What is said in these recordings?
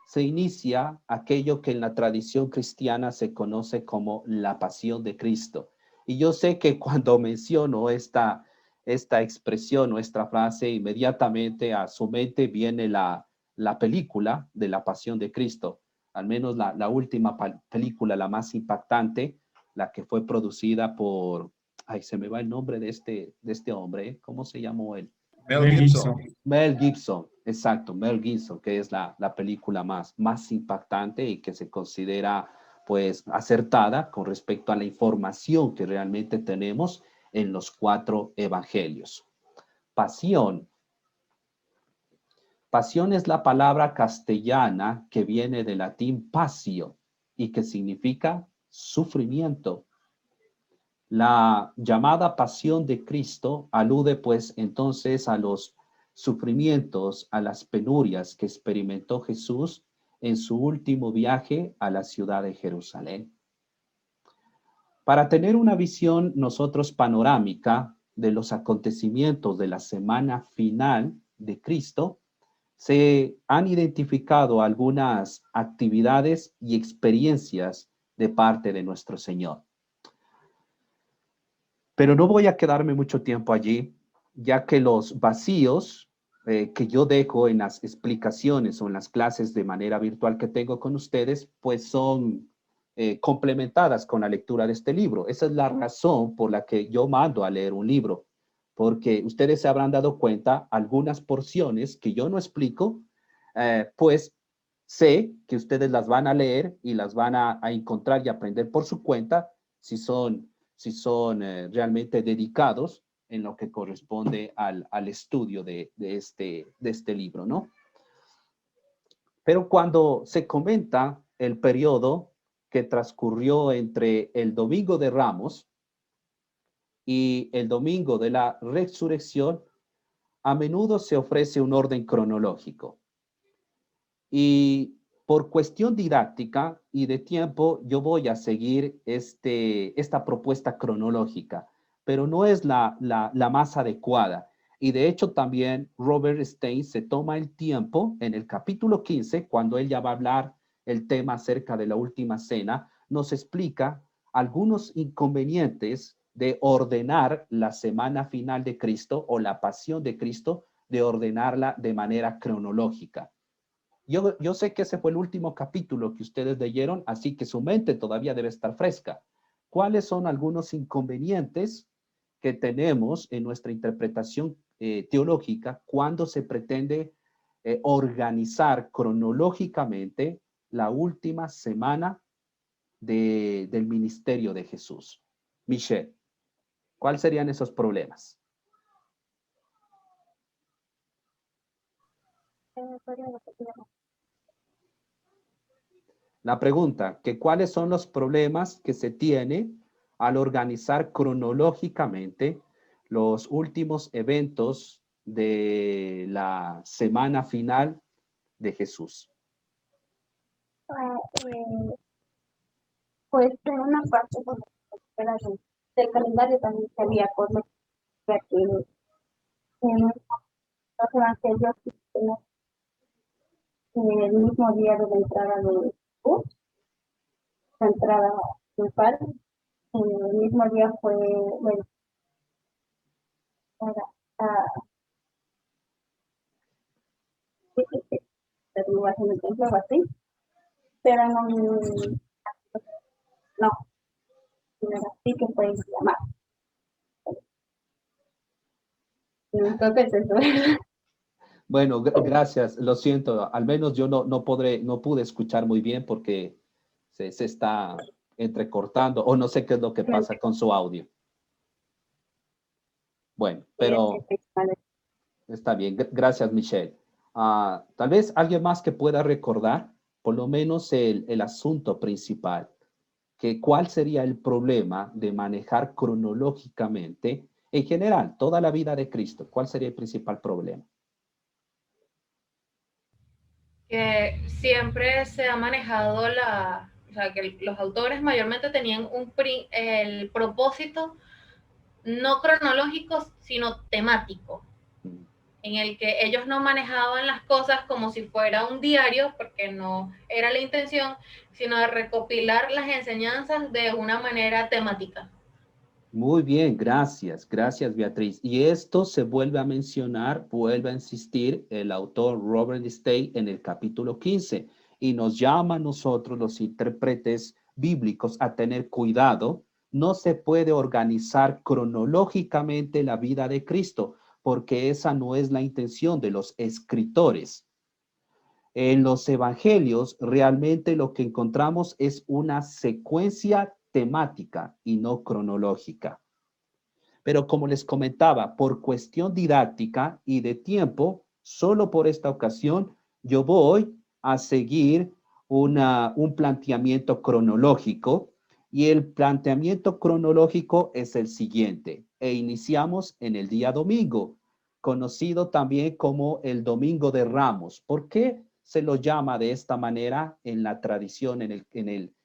se inicia aquello que en la tradición cristiana se conoce como la pasión de Cristo. Y yo sé que cuando menciono esta expresión o esta frase, inmediatamente a su mente viene la película de la pasión de Cristo, al menos la última película, la más impactante, la que fue producida por, ay, se me va el nombre de este hombre, ¿eh? ¿Cómo se llamó él? Mel Mel Gibson. Gibson. Mel Gibson, exacto, Mel Gibson, que es la película más impactante y que se considera pues acertada con respecto a la información que realmente tenemos en los 4 evangelios. Pasión. Pasión es la palabra castellana que viene del latín passio y que significa sufrimiento. La llamada pasión de Cristo alude pues entonces a los sufrimientos, a las penurias que experimentó Jesús en su último viaje a la ciudad de Jerusalén. Para tener una visión nosotros panorámica de los acontecimientos de la semana final de Cristo, se han identificado algunas actividades y experiencias de parte de nuestro Señor. Pero no voy a quedarme mucho tiempo allí, ya que los vacíos que yo dejo en las explicaciones o en las clases de manera virtual que tengo con ustedes, pues son complementadas con la lectura de este libro. Esa es la razón por la que yo mando a leer un libro, porque ustedes se habrán dado cuenta, algunas porciones que yo no explico, pues sé que ustedes las van a leer y las van a encontrar y aprender por su cuenta si son realmente dedicados en lo que corresponde al estudio de este libro, ¿no? Pero cuando se comenta el periodo que transcurrió entre el Domingo de Ramos y el Domingo de la Resurrección, a menudo se ofrece un orden cronológico. Y por cuestión didáctica y de tiempo, yo voy a seguir esta propuesta cronológica, pero no es la más adecuada. Y de hecho también Robert Stein se toma el tiempo en el capítulo 15, cuando él ya va a hablar el tema acerca de la última cena, nos explica algunos inconvenientes de ordenar la semana final de Cristo o la pasión de Cristo, de ordenarla de manera cronológica. Yo sé que ese fue el último capítulo que ustedes leyeron, así que su mente todavía debe estar fresca. ¿Cuáles son algunos inconvenientes que tenemos en nuestra interpretación teológica cuando se pretende organizar cronológicamente la última semana del ministerio de Jesús? Michelle, ¿cuáles serían esos problemas? La pregunta, que cuáles son los problemas que se tiene al organizar cronológicamente los últimos eventos de la semana final de Jesús. Pues en una parte del calendario también se había cosas que en los evangelios en el mismo día de la entrada de Jesús, la entrada del Padre, en el mismo día fue, bueno, en el templo o así, pero no era así que pueden llamar. Creo que es eso. Bueno, gracias, lo siento, al menos yo no pude escuchar muy bien porque se está entrecortando o no sé qué es lo que pasa con su audio. Bueno, pero está bien, gracias Michelle. Tal vez alguien más que pueda recordar por lo menos el asunto principal, que cuál sería el problema de manejar cronológicamente en general toda la vida de Cristo, cuál sería el principal problema. Que siempre se ha manejado o sea, que los autores mayormente tenían el propósito no cronológico, sino temático. en el que ellos no manejaban las cosas como si fuera un diario, porque no era la intención, sino de recopilar las enseñanzas de una manera temática. Muy bien, gracias, gracias Beatriz. Y esto se vuelve a mencionar, vuelve a insistir el autor Robert Stay en el capítulo 15 y nos llama a nosotros los intérpretes bíblicos a tener cuidado. No se puede organizar cronológicamente la vida de Cristo porque esa no es la intención de los escritores. En los evangelios realmente lo que encontramos es una secuencia temática y no cronológica. Pero como les comentaba, por cuestión didáctica y de tiempo, solo por esta ocasión, yo voy a seguir un planteamiento cronológico y el planteamiento cronológico es el siguiente. E iniciamos en el día domingo, conocido también como el Domingo de Ramos. ¿Por qué se lo llama de esta manera en la tradición, en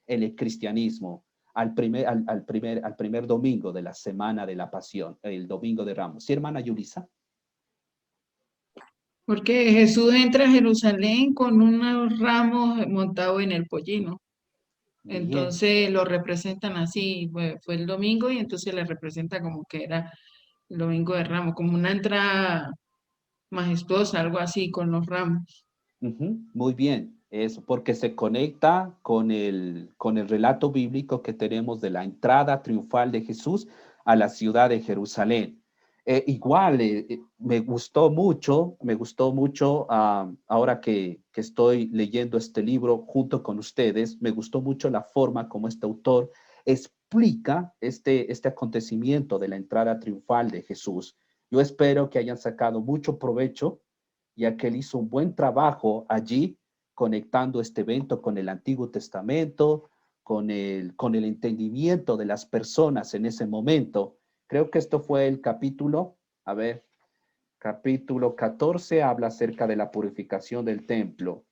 el cristianismo? Al primer domingo de la semana de la Pasión, el Domingo de Ramos. ¿Sí, hermana Yulisa? Porque Jesús entra a Jerusalén con unos ramos montados en el pollino. Bien. Entonces lo representan así, fue el domingo y entonces le representa como que era el domingo de Ramos, como una entrada majestuosa, algo así, con los ramos. Muy bien, eso porque se conecta con el relato bíblico que tenemos de la entrada triunfal de Jesús a la ciudad de Jerusalén. Igual, me gustó mucho ahora que estoy leyendo este libro junto con ustedes, me gustó mucho la forma como este autor explica este acontecimiento de la entrada triunfal de Jesús. Yo espero que hayan sacado mucho provecho ya que él hizo un buen trabajo allí conectando este evento con el Antiguo Testamento, con el entendimiento de las personas en ese momento. Creo que esto fue el capítulo, a ver, capítulo 14 habla acerca de la purificación del templo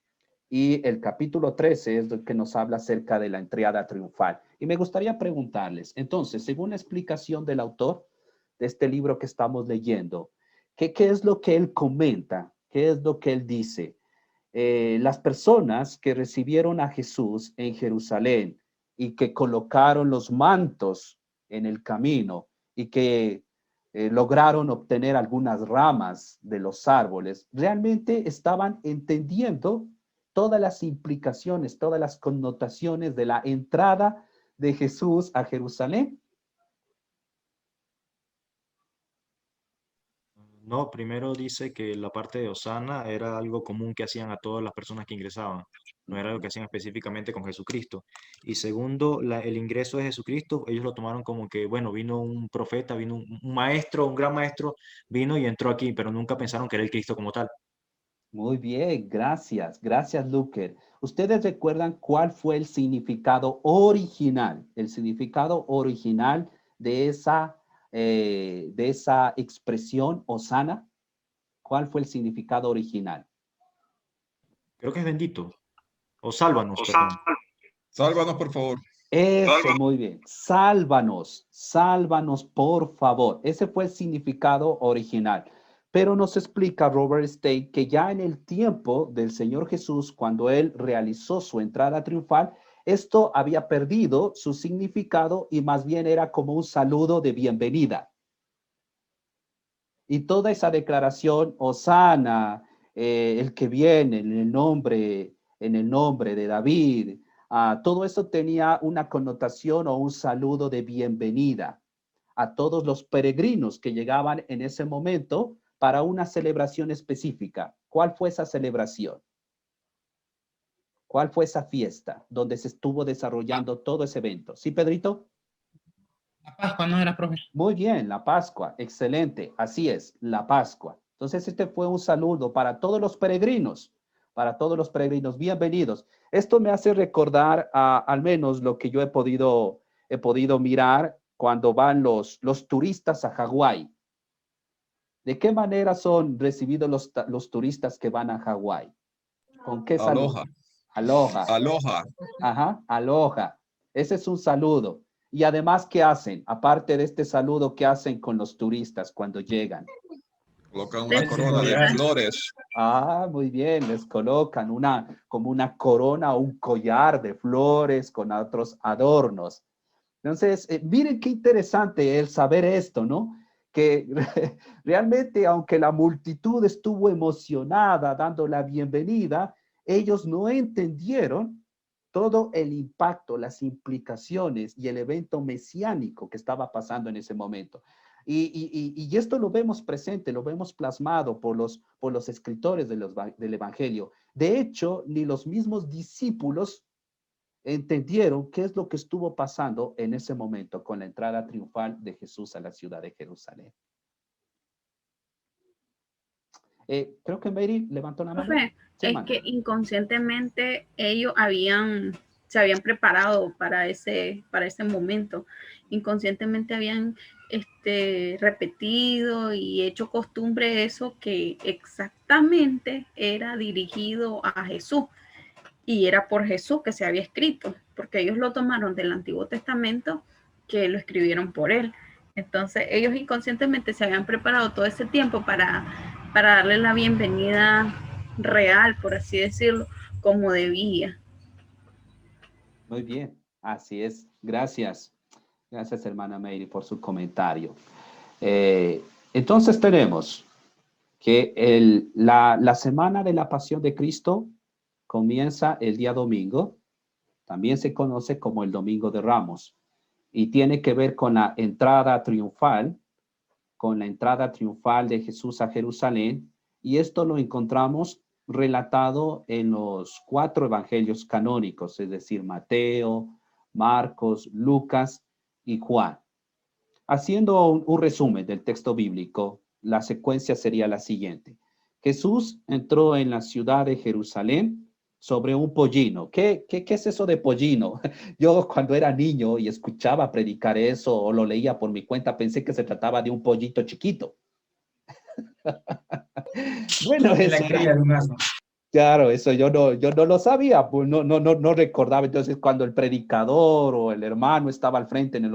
y el capítulo 13 es el que nos habla acerca de la entrada triunfal. Y me gustaría preguntarles, entonces, según la explicación del autor de este libro que estamos leyendo, ¿qué es lo que él comenta? ¿Qué es lo que él dice? Las personas que recibieron a Jesús en Jerusalén y que colocaron los mantos en el camino y que lograron obtener algunas ramas de los árboles, realmente estaban entendiendo todas las implicaciones, todas las connotaciones de la entrada de Jesús a Jerusalén. No, primero dice que la parte de Osana era algo común que hacían a todas las personas que ingresaban, no era algo que hacían específicamente con Jesucristo. Y segundo, el ingreso de Jesucristo, ellos lo tomaron como que, bueno, vino un profeta, vino un maestro, un gran maestro, vino y entró aquí, pero nunca pensaron que era el Cristo como tal. Muy bien, gracias, gracias, Luker. ¿Ustedes recuerdan cuál fue el significado original de esa expresión Osana? ¿Cuál fue el significado original? Creo que es bendito, o sálvanos, perdón. Sálvanos, por favor. Eso, muy bien. Sálvanos, sálvanos, por favor. Ese fue el significado original. Pero nos explica Robert State que ya en el tiempo del Señor Jesús, cuando él realizó su entrada triunfal, esto había perdido su significado y más bien era como un saludo de bienvenida. Y toda esa declaración, Hosana, el que viene en el nombre de David, todo eso tenía una connotación o un saludo de bienvenida a todos los peregrinos que llegaban en ese momento para una celebración específica. ¿Cuál fue esa celebración? ¿Cuál fue esa fiesta donde se estuvo desarrollando todo ese evento? ¿Sí, Pedrito? La Pascua no era, profe. Muy bien, la Pascua, excelente, así es, la Pascua. Entonces, este fue un saludo para todos los peregrinos, bienvenidos. Esto me hace recordar al menos lo que yo he podido mirar cuando van los turistas a Hawái. ¿De qué manera son recibidos los turistas que van a Hawái? ¿Con qué saludo? Aloha. Aloha. Aloha. Ajá, aloha. Ese es un saludo. Y además, ¿qué hacen? Aparte de este saludo, ¿qué hacen con los turistas cuando llegan? Colocan Les una corona de colocan- flores. Ah, muy bien, les colocan como una corona o un collar de flores con otros adornos. Entonces, miren qué interesante el saber esto, ¿no? Que realmente, aunque la multitud estuvo emocionada dando la bienvenida, ellos no entendieron todo el impacto, las implicaciones y el evento mesiánico que estaba pasando en ese momento. Y esto lo vemos presente, lo vemos plasmado por los escritores del Evangelio. De hecho, ni los mismos discípulos entendieron qué es lo que estuvo pasando en ese momento con la entrada triunfal de Jesús a la ciudad de Jerusalén. Creo que Mary levantó la mano. Profe, Sí, es mano. que inconscientemente ellos se habían preparado para ese momento. Inconscientemente habían repetido y hecho costumbre eso que exactamente era dirigido a Jesús. Y era por Jesús que se había escrito, porque ellos lo tomaron del Antiguo Testamento, que lo escribieron por él. Entonces ellos inconscientemente se habían preparado todo ese tiempo para darle la bienvenida real, por así decirlo, como debía. Muy bien, así es. Gracias. Gracias, hermana Mary, por su comentario. Entonces tenemos que la semana de la Pasión de Cristo comienza el día domingo. También se conoce como el Domingo de Ramos y tiene que ver con la entrada triunfal de Jesús a Jerusalén, y esto lo encontramos relatado en los 4 evangelios canónicos, es decir, Mateo, Marcos, Lucas y Juan. Haciendo un resumen del texto bíblico, la secuencia sería la siguiente. Jesús entró en la ciudad de Jerusalén sobre un pollino. ¿Qué es eso de pollino? Yo cuando era niño y escuchaba predicar eso o lo leía por mi cuenta, pensé que se trataba de un pollito chiquito. Bueno, En la eso cría era, de un asno. claro, eso yo no lo sabía, pues no recordaba. Entonces, cuando el predicador o el hermano estaba al frente en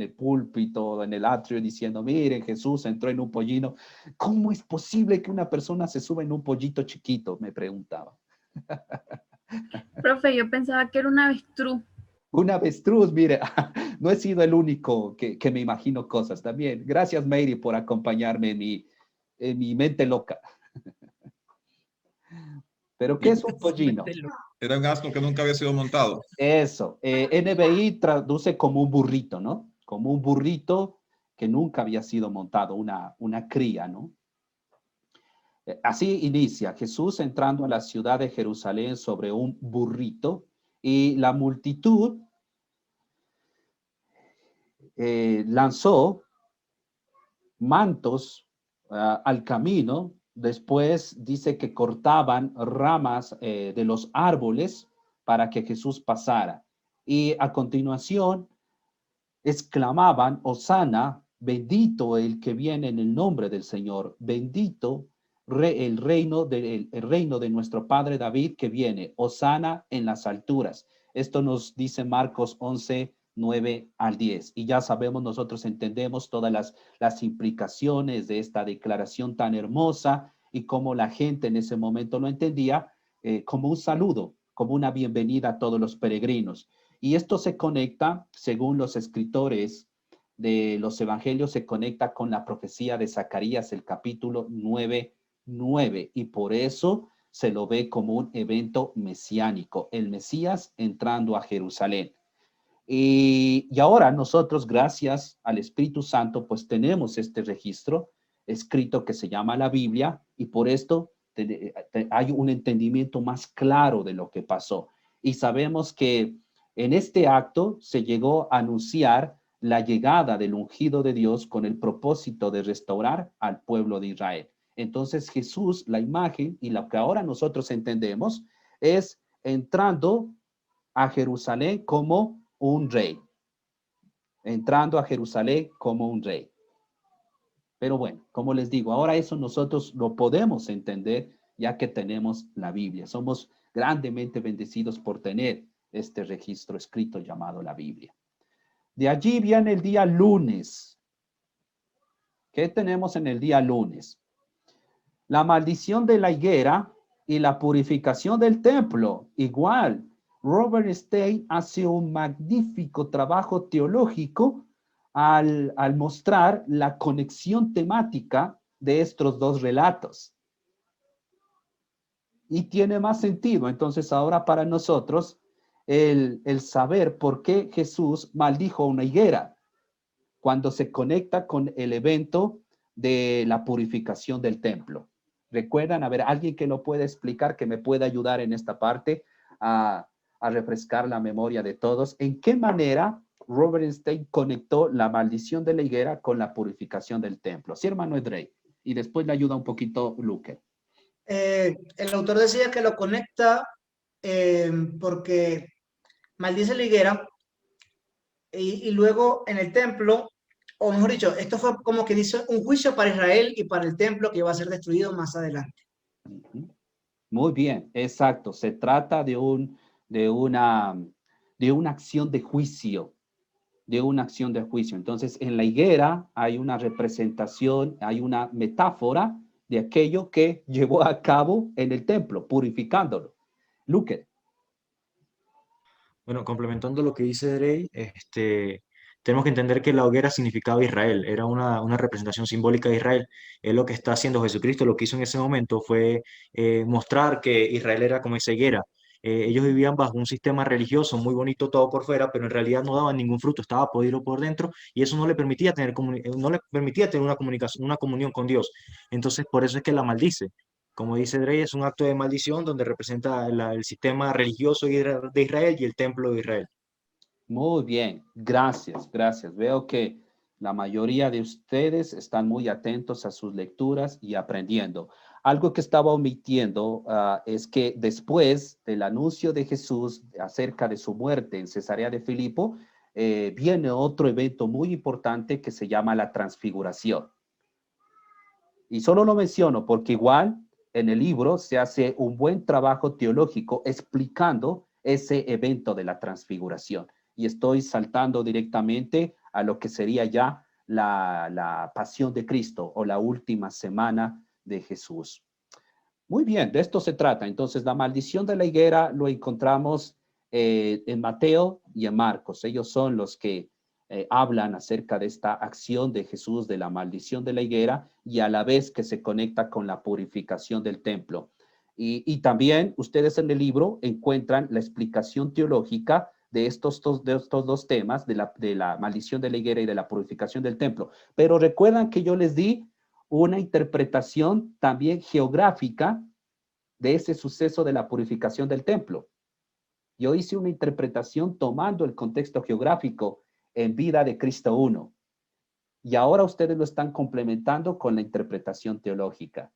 el púlpito, en el atrio, diciendo, miren, Jesús entró en un pollino, ¿cómo es posible que una persona se suba en un pollito chiquito? Me preguntaba. Profe, yo pensaba que era un avestruz. Un avestruz, mire, no he sido el único que me imagino cosas también. Gracias, Mary, por acompañarme en mi mente loca. ¿Pero qué es un pollino? Era un asno que nunca había sido montado. Eso, NBI traduce como un burrito, ¿no? Como un burrito que nunca había sido montado, una cría, ¿no? Así inicia Jesús entrando a la ciudad de Jerusalén sobre un burrito y la multitud lanzó mantos al camino. Después dice que cortaban ramas de los árboles para que Jesús pasara. Y a continuación exclamaban, Hosana, bendito el que viene en el nombre del Señor, bendito el reino de nuestro padre David que viene, Hosana en las alturas. Esto nos dice Marcos 11, 9 al 10. Y ya sabemos, nosotros entendemos todas las implicaciones de esta declaración tan hermosa y cómo la gente en ese momento lo entendía como un saludo, como una bienvenida a todos los peregrinos. Y esto se conecta, según los escritores de los evangelios, se conecta con la profecía de Zacarías, el capítulo 9:9, y por eso se lo ve como un evento mesiánico, el Mesías entrando a Jerusalén. Y ahora nosotros, gracias al Espíritu Santo, pues tenemos este registro escrito que se llama la Biblia, y por esto hay un entendimiento más claro de lo que pasó. Y sabemos que en este acto se llegó a anunciar la llegada del ungido de Dios con el propósito de restaurar al pueblo de Israel. Entonces Jesús, la imagen y lo que ahora nosotros entendemos es entrando a Jerusalén como un rey. Entrando a Jerusalén como un rey. Pero bueno, como les digo, ahora eso nosotros lo podemos entender ya que tenemos la Biblia. Somos grandemente bendecidos por tener este registro escrito llamado la Biblia. De allí viene el día lunes. ¿Qué tenemos en el día lunes? La maldición de la higuera y la purificación del templo. Igual, Robert Stein hace un magnífico trabajo teológico al mostrar la conexión temática de estos dos relatos. Y tiene más sentido, entonces, ahora para nosotros, el saber por qué Jesús maldijo una higuera cuando se conecta con el evento de la purificación del templo. ¿Recuerdan? A ver, alguien que lo pueda explicar, que me pueda ayudar en esta parte a refrescar la memoria de todos. ¿En qué manera Robert Stein conectó la maldición de la higuera con la purificación del templo? Sí, hermano Edrey. Y después le ayuda un poquito Luque. El autor decía que lo conecta porque maldice la higuera y luego en el templo, o mejor dicho, esto fue como que dice un juicio para Israel y para el templo que va a ser destruido más adelante. Muy bien, exacto. Se trata de una acción de juicio, Entonces, en la higuera hay una representación, hay una metáfora de aquello que llevó a cabo en el templo, purificándolo. Luque. Bueno, complementando lo que dice Drey, tenemos que entender que la hoguera significaba Israel, era una representación simbólica de Israel. Es lo que está haciendo Jesucristo, lo que hizo en ese momento fue mostrar que Israel era como esa higuera. Ellos vivían bajo un sistema religioso muy bonito todo por fuera, pero en realidad no daban ningún fruto, estaba podrido por dentro y eso no le permitía tener, no le permitía tener una comunicación, una comunión con Dios. Entonces, por eso es que la maldice. Como dice Drey, es un acto de maldición donde representa el sistema religioso de Israel y el templo de Israel. Muy bien, gracias. Veo que la mayoría de ustedes están muy atentos a sus lecturas y aprendiendo. Algo que estaba omitiendo es que después del anuncio de Jesús acerca de su muerte en Cesarea de Filipo, viene otro evento muy importante que se llama la transfiguración. Y solo lo menciono porque igual en el libro se hace un buen trabajo teológico explicando ese evento de la transfiguración. Y estoy saltando directamente a lo que sería ya la pasión de Cristo o la última semana de Jesús. Muy bien, de esto se trata. Entonces, la maldición de la higuera lo encontramos en Mateo y en Marcos. Ellos son los que hablan acerca de esta acción de Jesús, de la maldición de la higuera, y a la vez que se conecta con la purificación del templo. Y también ustedes en el libro encuentran la explicación teológica de estos dos temas, de la maldición de la higuera y de la purificación del templo. Pero recuerdan que yo les di una interpretación también geográfica de ese suceso de la purificación del templo. Yo hice una interpretación tomando el contexto geográfico en Vida de Cristo 1. Y ahora ustedes lo están complementando con la interpretación teológica.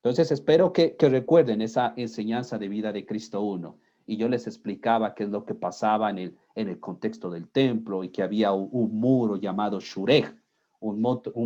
Entonces, espero que recuerden esa enseñanza de Vida de Cristo 1. Y yo les explicaba qué es lo que pasaba en el contexto del templo y que había un muro llamado Shurech, un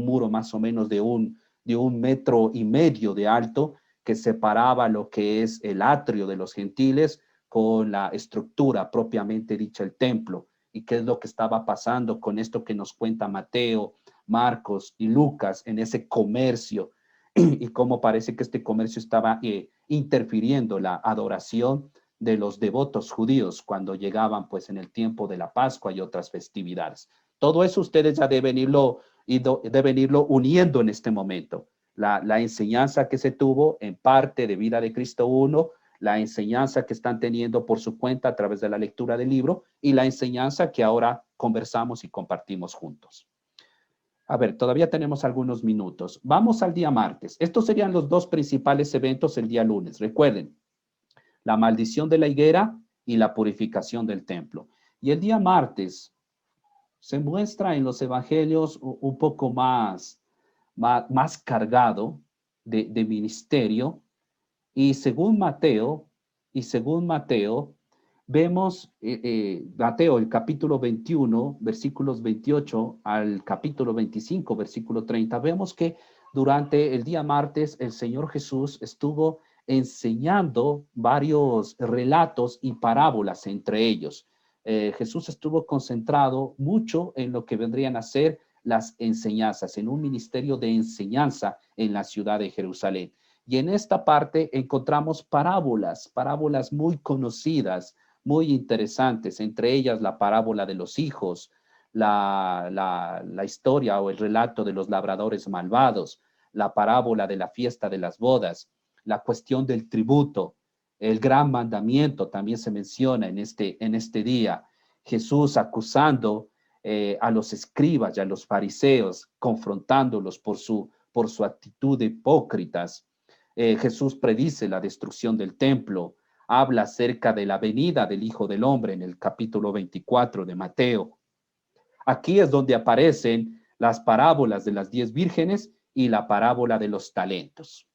muro más o menos de un 1,5 metros de alto que separaba lo que es el atrio de los gentiles con la estructura propiamente dicha, el templo. Y qué es lo que estaba pasando con esto que nos cuenta Mateo, Marcos y Lucas en ese comercio y cómo parece que este comercio estaba interfiriendo la adoración de los devotos judíos cuando llegaban pues en el tiempo de la Pascua y otras festividades. Todo eso ustedes ya deben irlo uniendo en este momento. La enseñanza que se tuvo en parte de Vida de Cristo 1, la enseñanza que están teniendo por su cuenta a través de la lectura del libro y la enseñanza que ahora conversamos y compartimos juntos. A ver, todavía tenemos algunos minutos. Vamos al día martes. Estos serían los dos principales eventos el día lunes. Recuerden, la maldición de la higuera y la purificación del templo. Y el día martes se muestra en los evangelios un poco más cargado de ministerio. Y según Mateo, vemos Mateo, el capítulo 21, versículos 28 al capítulo 25, versículo 30, vemos que durante el día martes el Señor Jesús estuvo enseñando varios relatos y parábolas entre ellos. Jesús estuvo concentrado mucho en lo que vendrían a ser las enseñanzas, en un ministerio de enseñanza en la ciudad de Jerusalén. Y en esta parte encontramos parábolas muy conocidas, muy interesantes, entre ellas la parábola de los hijos, la historia o el relato de los labradores malvados, la parábola de la fiesta de las bodas, la cuestión del tributo, el gran mandamiento también se menciona en este día. Jesús acusando a los escribas y a los fariseos, confrontándolos por su actitud de hipócritas. Jesús predice la destrucción del templo, habla acerca de la venida del Hijo del Hombre en el capítulo 24 de Mateo. Aquí es donde aparecen las parábolas de las 10 vírgenes y la parábola de los talentos.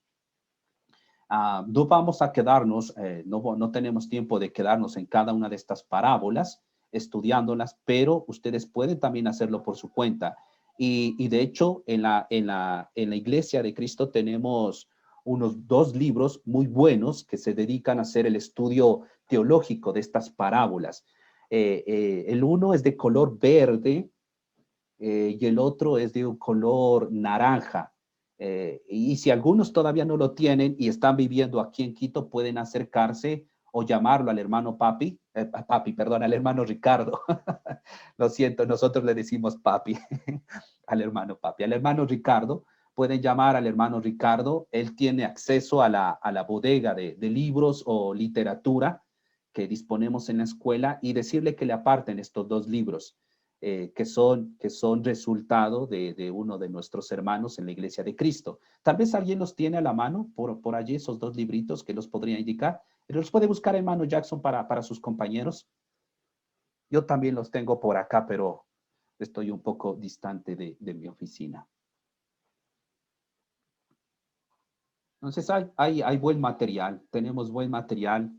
No vamos a quedarnos, no tenemos tiempo de quedarnos en cada una de estas parábolas, estudiándolas, pero ustedes pueden también hacerlo por su cuenta. Y de hecho, en la Iglesia de Cristo tenemos unos 2 libros muy buenos que se dedican a hacer el estudio teológico de estas parábolas. El uno es de color verde y el otro es de un color naranja. Y si algunos todavía no lo tienen y están viviendo aquí en Quito, pueden acercarse o llamarlo al hermano al hermano Ricardo. Lo siento, nosotros le decimos papi, al hermano Ricardo. Pueden llamar al hermano Ricardo. Él tiene acceso a la bodega de libros o literatura que disponemos en la escuela y decirle que le aparten estos 2 libros. Que son resultado de uno de nuestros hermanos en la Iglesia de Cristo. Tal vez alguien los tiene a la mano por allí, esos 2 libritos que los podría indicar. Los puede buscar, hermano Jackson, para sus compañeros. Yo también los tengo por acá, pero estoy un poco distante de mi oficina. Entonces hay buen material, tenemos buen material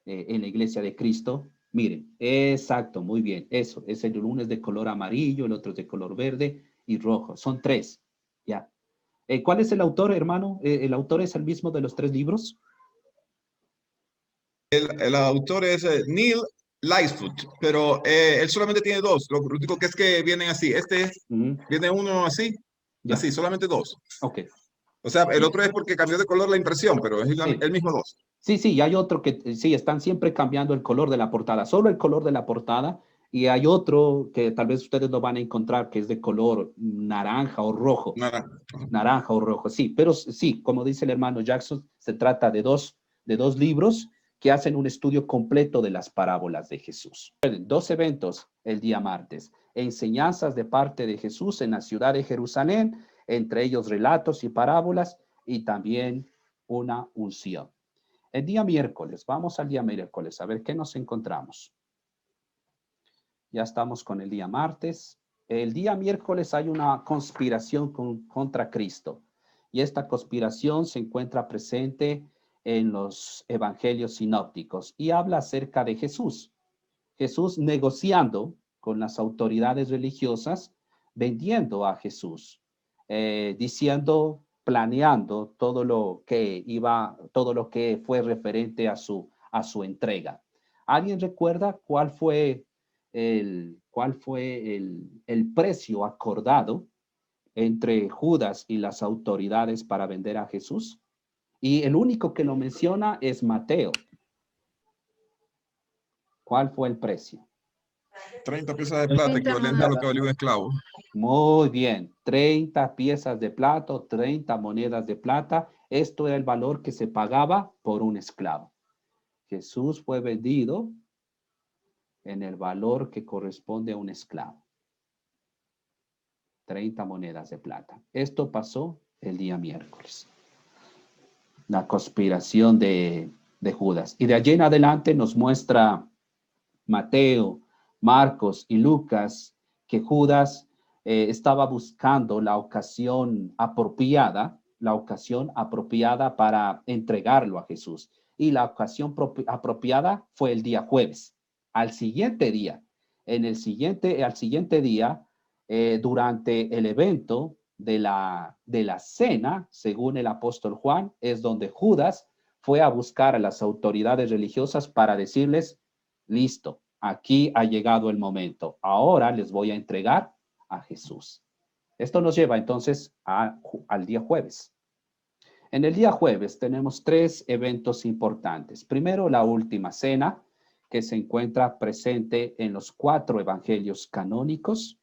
en la Iglesia de Cristo. Miren, exacto, muy bien, eso, es el uno es de color amarillo, el otro es de color verde y rojo, son 3, ya. ¿Cuál es el autor, hermano? ¿El autor es el mismo de los 3 libros? El autor es Neil Lightfoot, pero él solamente tiene 2. Lo único que es que vienen así. Viene uno así, Ya. así, solamente 2. Ok. O sea, el otro es porque cambió de color la impresión, pero es Sí. el mismo 2. Sí, y hay otro que sí, están siempre cambiando el color de la portada, solo el color de la portada, y hay otro que tal vez ustedes lo van a encontrar que es de color naranja o rojo. Naranja o rojo, sí, pero sí, como dice el hermano Jackson, se trata de dos libros que hacen un estudio completo de las parábolas de Jesús. 2 eventos el día martes, enseñanzas de parte de Jesús en la ciudad de Jerusalén, entre ellos relatos y parábolas, y también una unción. El día miércoles, vamos al día miércoles, a ver qué nos encontramos. Ya estamos con el día martes. El día miércoles hay una conspiración contra Cristo. Y esta conspiración se encuentra presente en los evangelios sinópticos y habla acerca de Jesús. Jesús negociando con las autoridades religiosas, vendiendo a Jesús, planeando todo lo que fue referente a su entrega. ¿Alguien recuerda cuál fue el precio acordado entre Judas y las autoridades para vender a Jesús? Y el único que lo menciona es Mateo. ¿Cuál fue el precio? 30 piezas de plata, equivalente a lo que valía un esclavo. Muy bien, 30 piezas de plata, 30 monedas de plata. Esto era el valor que se pagaba por un esclavo. Jesús fue vendido en el valor que corresponde a un esclavo. 30 monedas de plata. Esto pasó el día miércoles. La conspiración de Judas. Y de allí en adelante nos muestra Mateo, Marcos y Lucas que Judas estaba buscando la ocasión apropiada para entregarlo a Jesús. Y la ocasión apropiada fue el día jueves. Al siguiente día, durante el evento de la cena, según el apóstol Juan, es donde Judas fue a buscar a las autoridades religiosas para decirles, listo, aquí ha llegado el momento. Ahora les voy a entregar a Jesús. Esto nos lleva entonces al día jueves. En el día jueves tenemos 3 eventos importantes. Primero, la última cena, que se encuentra presente en los 4 evangelios canónicos.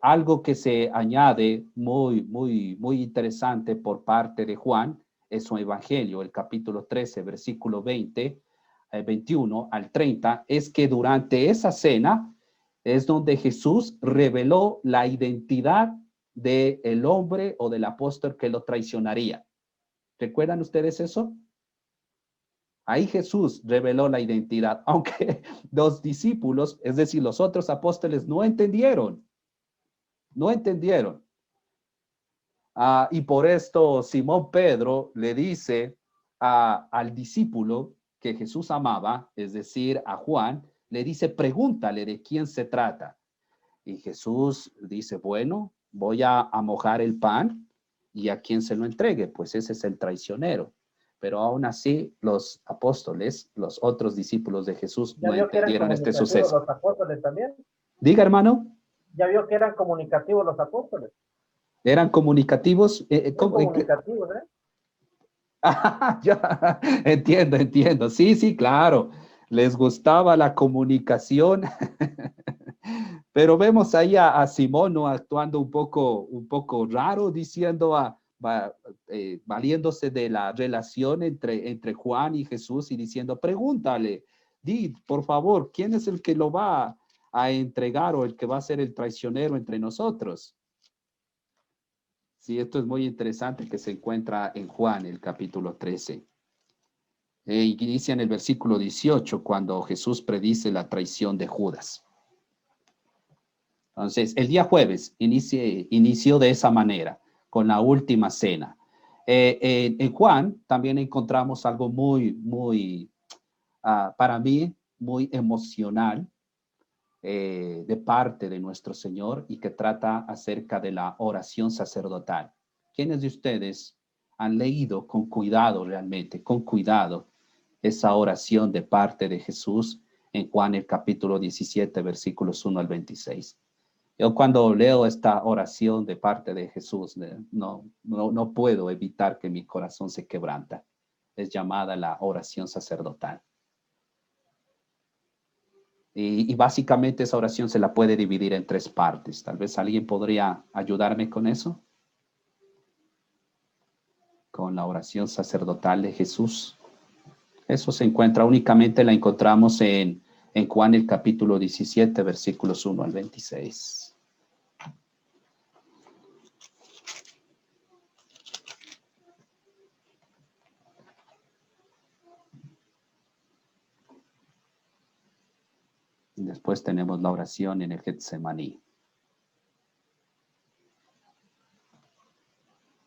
Algo que se añade muy interesante por parte de Juan es su evangelio, el capítulo 13, versículo 21 al 30, es que durante esa cena es donde Jesús reveló la identidad del hombre o del apóstol que lo traicionaría. ¿Recuerdan ustedes eso? Ahí Jesús reveló la identidad, aunque los discípulos, es decir, los otros apóstoles, no entendieron. No entendieron. Y por esto Simón Pedro le dice al discípulo que Jesús amaba, es decir, a Juan, le dice, pregúntale de quién se trata. Y Jesús dice, bueno, voy a mojar el pan y a quién se lo entregue, pues ese es el traicionero. Pero aún así, los apóstoles, los otros discípulos de Jesús, ¿Ya no vio que eran entendieron este comunicativos suceso. los apóstoles también? Diga, hermano. ¿Ya vio que eran comunicativos los apóstoles? ¿Eran comunicativos? Muy comunicativos, ¿eh? Ya, entiendo. Sí, claro. Les gustaba la comunicación. Pero vemos ahí a Simón, ¿no?, actuando un poco raro, diciendo, valiéndose de la relación entre Juan y Jesús y diciendo, pregúntale, por favor, ¿quién es el que lo va a entregar o el que va a ser el traicionero entre nosotros? Sí, esto es muy interesante que se encuentra en Juan, el capítulo 13. Inicia en el versículo 18, cuando Jesús predice la traición de Judas. Entonces, el día jueves inició de esa manera, con la última cena. En Juan también encontramos algo para mí, muy emocional de parte de nuestro Señor y que trata acerca de la oración sacerdotal. ¿Quiénes de ustedes han leído con cuidado realmente, con cuidado, esa oración de parte de Jesús en Juan el capítulo 17, versículos 1 al 26? Yo cuando leo esta oración de parte de Jesús, no puedo evitar que mi corazón se quebranta. Es llamada la oración sacerdotal. Y básicamente esa oración se la puede dividir en 3 partes. Tal vez alguien podría ayudarme con eso. Con la oración sacerdotal de Jesús. Eso se encuentra únicamente, la encontramos en Juan el capítulo 17, versículos 1 al 26. Y después tenemos la oración en el Getsemaní.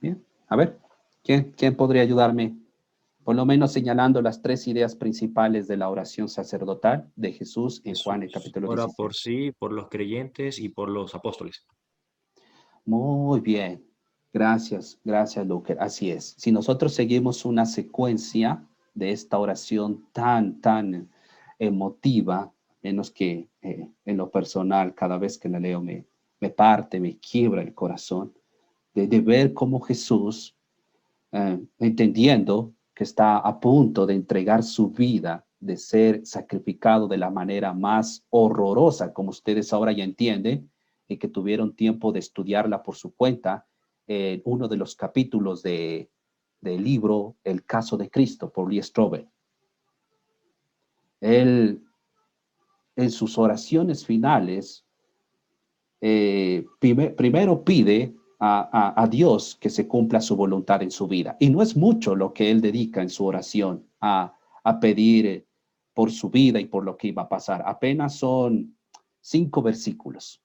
Bien, a ver, ¿quién podría ayudarme? Por lo menos señalando las 3 ideas principales de la oración sacerdotal de Jesús en Juan el capítulo Ora 17. por sí, por los creyentes y por los apóstoles. Muy bien. Gracias, Luker. Así es. Si nosotros seguimos una secuencia de esta oración tan emotiva, menos que en lo personal, cada vez que la leo me parte, me quiebra el corazón, de ver cómo Jesús, entendiendo que está a punto de entregar su vida, de ser sacrificado de la manera más horrorosa, como ustedes ahora ya entienden, y que tuvieron tiempo de estudiarla por su cuenta, en uno de los capítulos del libro El caso de Cristo, por Lee Strobel. Él, en sus oraciones finales, primero pide a Dios que se cumpla su voluntad en su vida. Y no es mucho lo que él dedica en su oración a pedir por su vida y por lo que iba a pasar. Apenas son 5 versículos.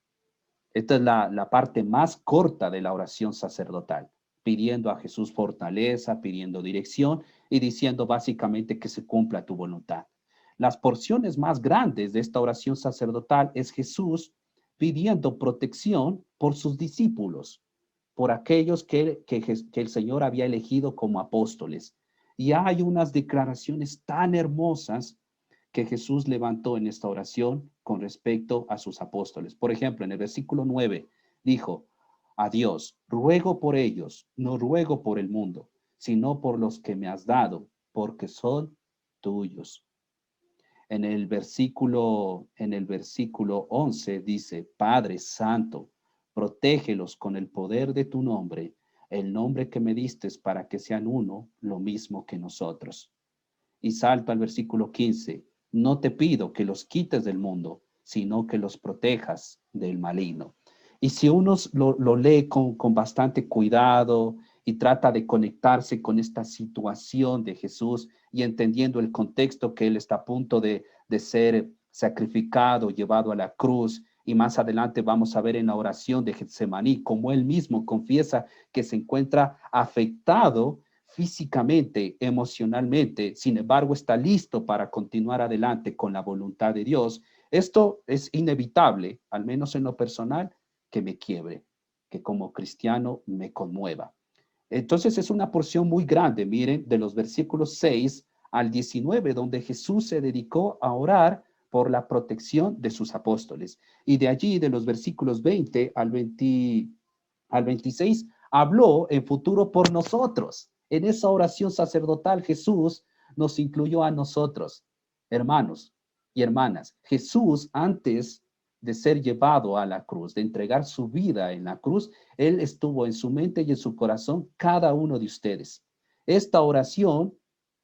Esta es la parte más corta de la oración sacerdotal, pidiendo a Jesús fortaleza, pidiendo dirección y diciendo básicamente que se cumpla tu voluntad. Las porciones más grandes de esta oración sacerdotal es Jesús pidiendo protección por sus discípulos, por aquellos que el Señor había elegido como apóstoles. Y hay unas declaraciones tan hermosas que Jesús levantó en esta oración con respecto a sus apóstoles. Por ejemplo, en el versículo 9 dijo, a Dios, ruego por ellos, no ruego por el mundo, sino por los que me has dado, porque son tuyos. En el versículo 11 dice, Padre Santo, protégelos con el poder de tu nombre, el nombre que me diste para que sean uno, lo mismo que nosotros. Y salto al versículo 15, no te pido que los quites del mundo, sino que los protejas del maligno. Y si uno lo lee con bastante cuidado y trata de conectarse con esta situación de Jesús y entendiendo el contexto que él está a punto de ser sacrificado, llevado a la cruz, y más adelante vamos a ver en la oración de Getsemaní, como él mismo confiesa que se encuentra afectado físicamente, emocionalmente, sin embargo está listo para continuar adelante con la voluntad de Dios. Esto es inevitable, al menos en lo personal, que me quiebre, que como cristiano me conmueva. Entonces es una porción muy grande, miren, de los versículos 6 al 19, donde Jesús se dedicó a orar por la protección de sus apóstoles. Y de allí, de los versículos 20 al 26, habló en futuro por nosotros. En esa oración sacerdotal, Jesús nos incluyó a nosotros, hermanos y hermanas. Jesús, antes de ser llevado a la cruz, de entregar su vida en la cruz, él estuvo en su mente y en su corazón cada uno de ustedes. Esta oración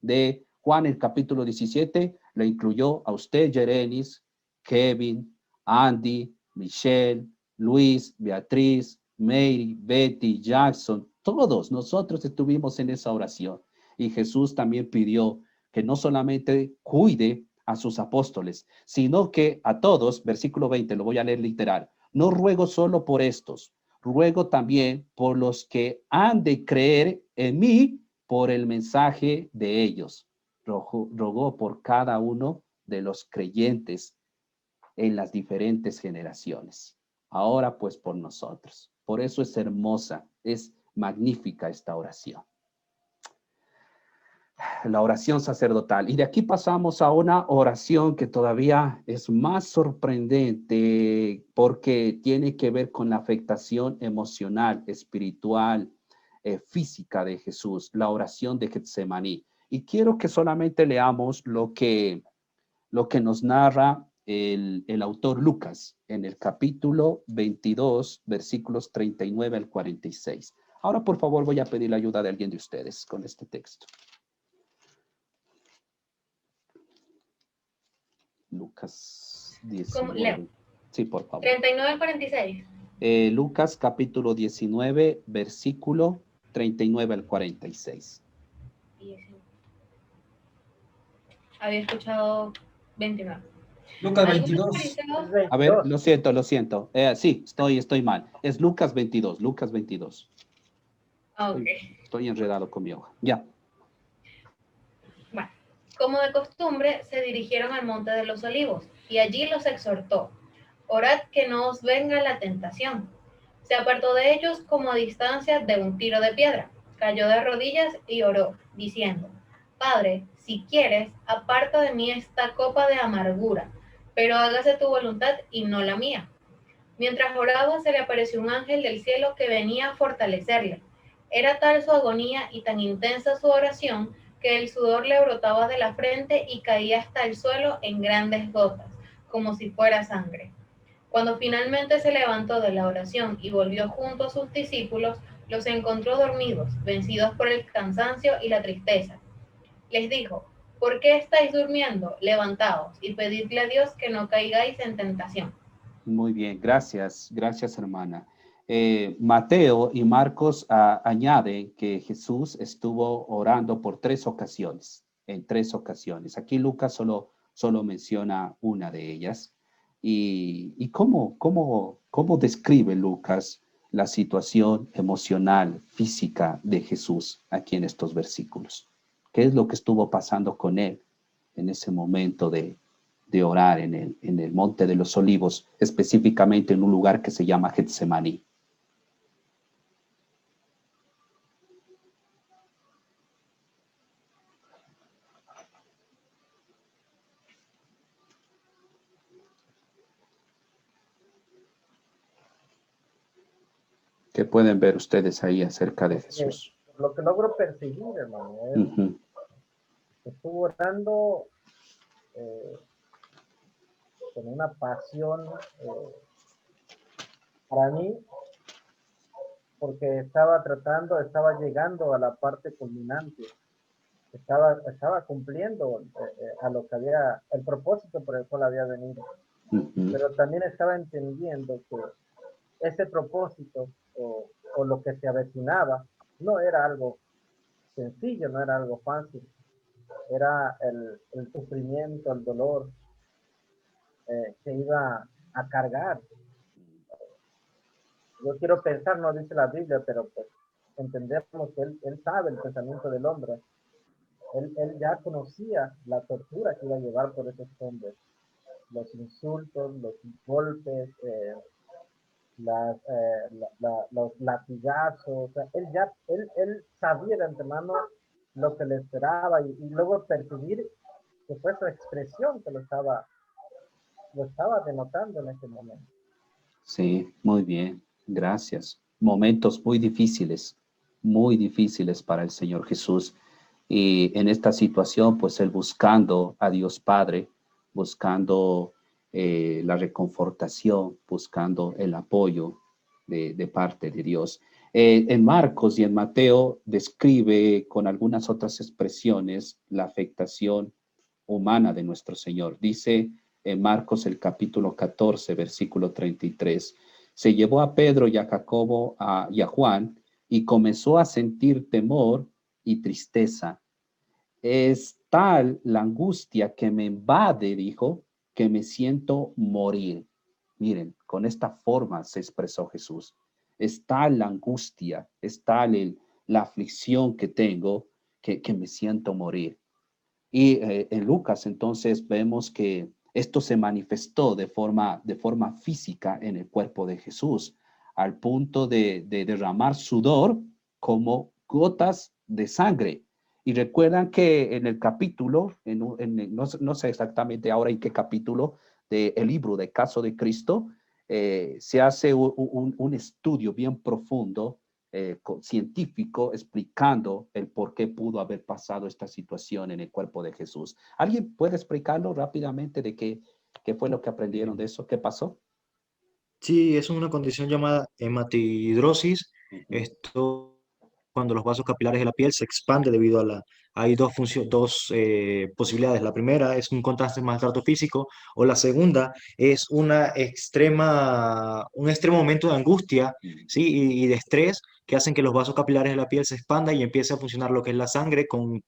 de Juan, el capítulo 17, la incluyó a usted, Jerenis, Kevin, Andy, Michelle, Luis, Beatriz, Mary, Betty, Jackson, todos nosotros estuvimos en esa oración. Y Jesús también pidió que no solamente cuide a sus apóstoles, sino que a todos, versículo 20, lo voy a leer literal, no ruego solo por estos, ruego también por los que han de creer en mí por el mensaje de ellos. Rogó por cada uno de los creyentes en las diferentes generaciones. Ahora pues por nosotros. Por eso es hermosa, es magnífica esta oración. La oración sacerdotal. Y de aquí pasamos a una oración que todavía es más sorprendente porque tiene que ver con la afectación emocional, espiritual, física de Jesús, la oración de Getsemaní. Y quiero que solamente leamos lo que nos narra el autor Lucas en el capítulo 22, versículos 39 al 46. Ahora, por favor, voy a pedir la ayuda de alguien de ustedes con este texto. Lucas 19. Sí, por favor. 39 al 46. Lucas capítulo 19, versículo 39 al 46. Había escuchado 29. Lucas Algunos 22. fariseos. A ver, lo siento. Sí, estoy mal. Es Lucas 22, Lucas 22. Ok. Estoy enredado con mi hoja. Ya. Bueno, como de costumbre, se dirigieron al monte de los olivos y allí los exhortó: orad que no os venga la tentación. Se apartó de ellos como a distancia de un tiro de piedra, cayó de rodillas y oró, diciendo: Padre, si quieres, aparta de mí esta copa de amargura, pero hágase tu voluntad y no la mía. Mientras oraba, se le apareció un ángel del cielo que venía a fortalecerle. Era tal su agonía y tan intensa su oración que el sudor le brotaba de la frente y caía hasta el suelo en grandes gotas, como si fuera sangre. Cuando finalmente se levantó de la oración y volvió junto a sus discípulos, los encontró dormidos, vencidos por el cansancio y la tristeza. Les dijo: ¿por qué estáis durmiendo? Levantaos y pedidle a Dios que no caigáis en tentación. Muy bien, gracias, hermana. Mateo y Marcos añaden que Jesús estuvo orando por en 3 ocasiones. Aquí Lucas solo menciona una de ellas. ¿Y cómo describe Lucas la situación emocional, física de Jesús aquí en estos versículos? ¿Qué es lo que estuvo pasando con él en ese momento de orar en el Monte de los Olivos, específicamente en un lugar que se llama Getsemaní? ¿Qué pueden ver ustedes ahí acerca de Jesús? Lo que logro percibir, hermano, es Ujú, que estuvo orando con una pasión para mí, porque estaba llegando a la parte culminante, estaba cumpliendo a lo que había, el propósito por el cual había venido, ujú. pero también estaba entendiendo que ese propósito o lo que se avecinaba no era algo sencillo, no era algo fácil, era el sufrimiento, el dolor que iba a cargar. Yo quiero pensar, no dice la Biblia, pero pues entendemos que él sabe el pensamiento del hombre. Él ya conocía la tortura que iba a llevar por esos hombres, los insultos, los golpes, los latigazos. O sea, él sabía de antemano lo que le esperaba y luego percibir que fue su expresión que lo estaba denotando en ese momento. Sí, muy bien, gracias. Momentos muy difíciles para el Señor Jesús. Y en esta situación, pues Él buscando a Dios Padre, buscando la reconfortación, buscando el apoyo de parte de Dios. En Marcos y en Mateo describe con algunas otras expresiones la afectación humana de nuestro Señor. Dice en Marcos el capítulo 14, versículo 33, se llevó a Pedro y a Jacobo y a Juan y comenzó a sentir temor y tristeza. Es tal la angustia que me invade, dijo, que me siento morir. Miren, con esta forma se expresó Jesús. Es tal la angustia, es tal la aflicción que tengo que me siento morir. Y en Lucas entonces vemos que esto se manifestó de forma física en el cuerpo de Jesús, al punto de derramar sudor como gotas de sangre. Y recuerdan que en el capítulo, no sé exactamente ahora en qué capítulo del libro de Caso de Cristo, se hace un estudio bien profundo científico explicando el por qué pudo haber pasado esta situación en el cuerpo de Jesús. ¿Alguien puede explicarlo rápidamente de qué fue lo que aprendieron de eso? ¿Qué pasó? Sí, es una condición llamada hematidrosis. Ujú. Esto cuando los vasos capilares de la piel se expande debido a hay dos posibilidades. La primera es un contraste maltrato físico, o la segunda es un extremo momento de angustia, ¿sí? y de estrés que hacen que los vasos capilares de la piel se expandan y empiece a funcionar lo que es la sangre con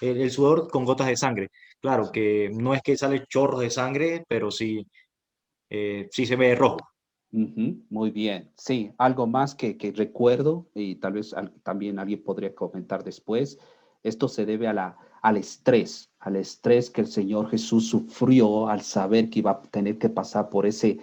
el sudor con gotas de sangre. Claro que no es que sale chorro de sangre, pero sí se ve rojo. Ujú, muy bien. Sí, algo más que recuerdo y tal vez también alguien podría comentar después. Esto se debe al estrés que el Señor Jesús sufrió al saber que iba a tener que pasar por ese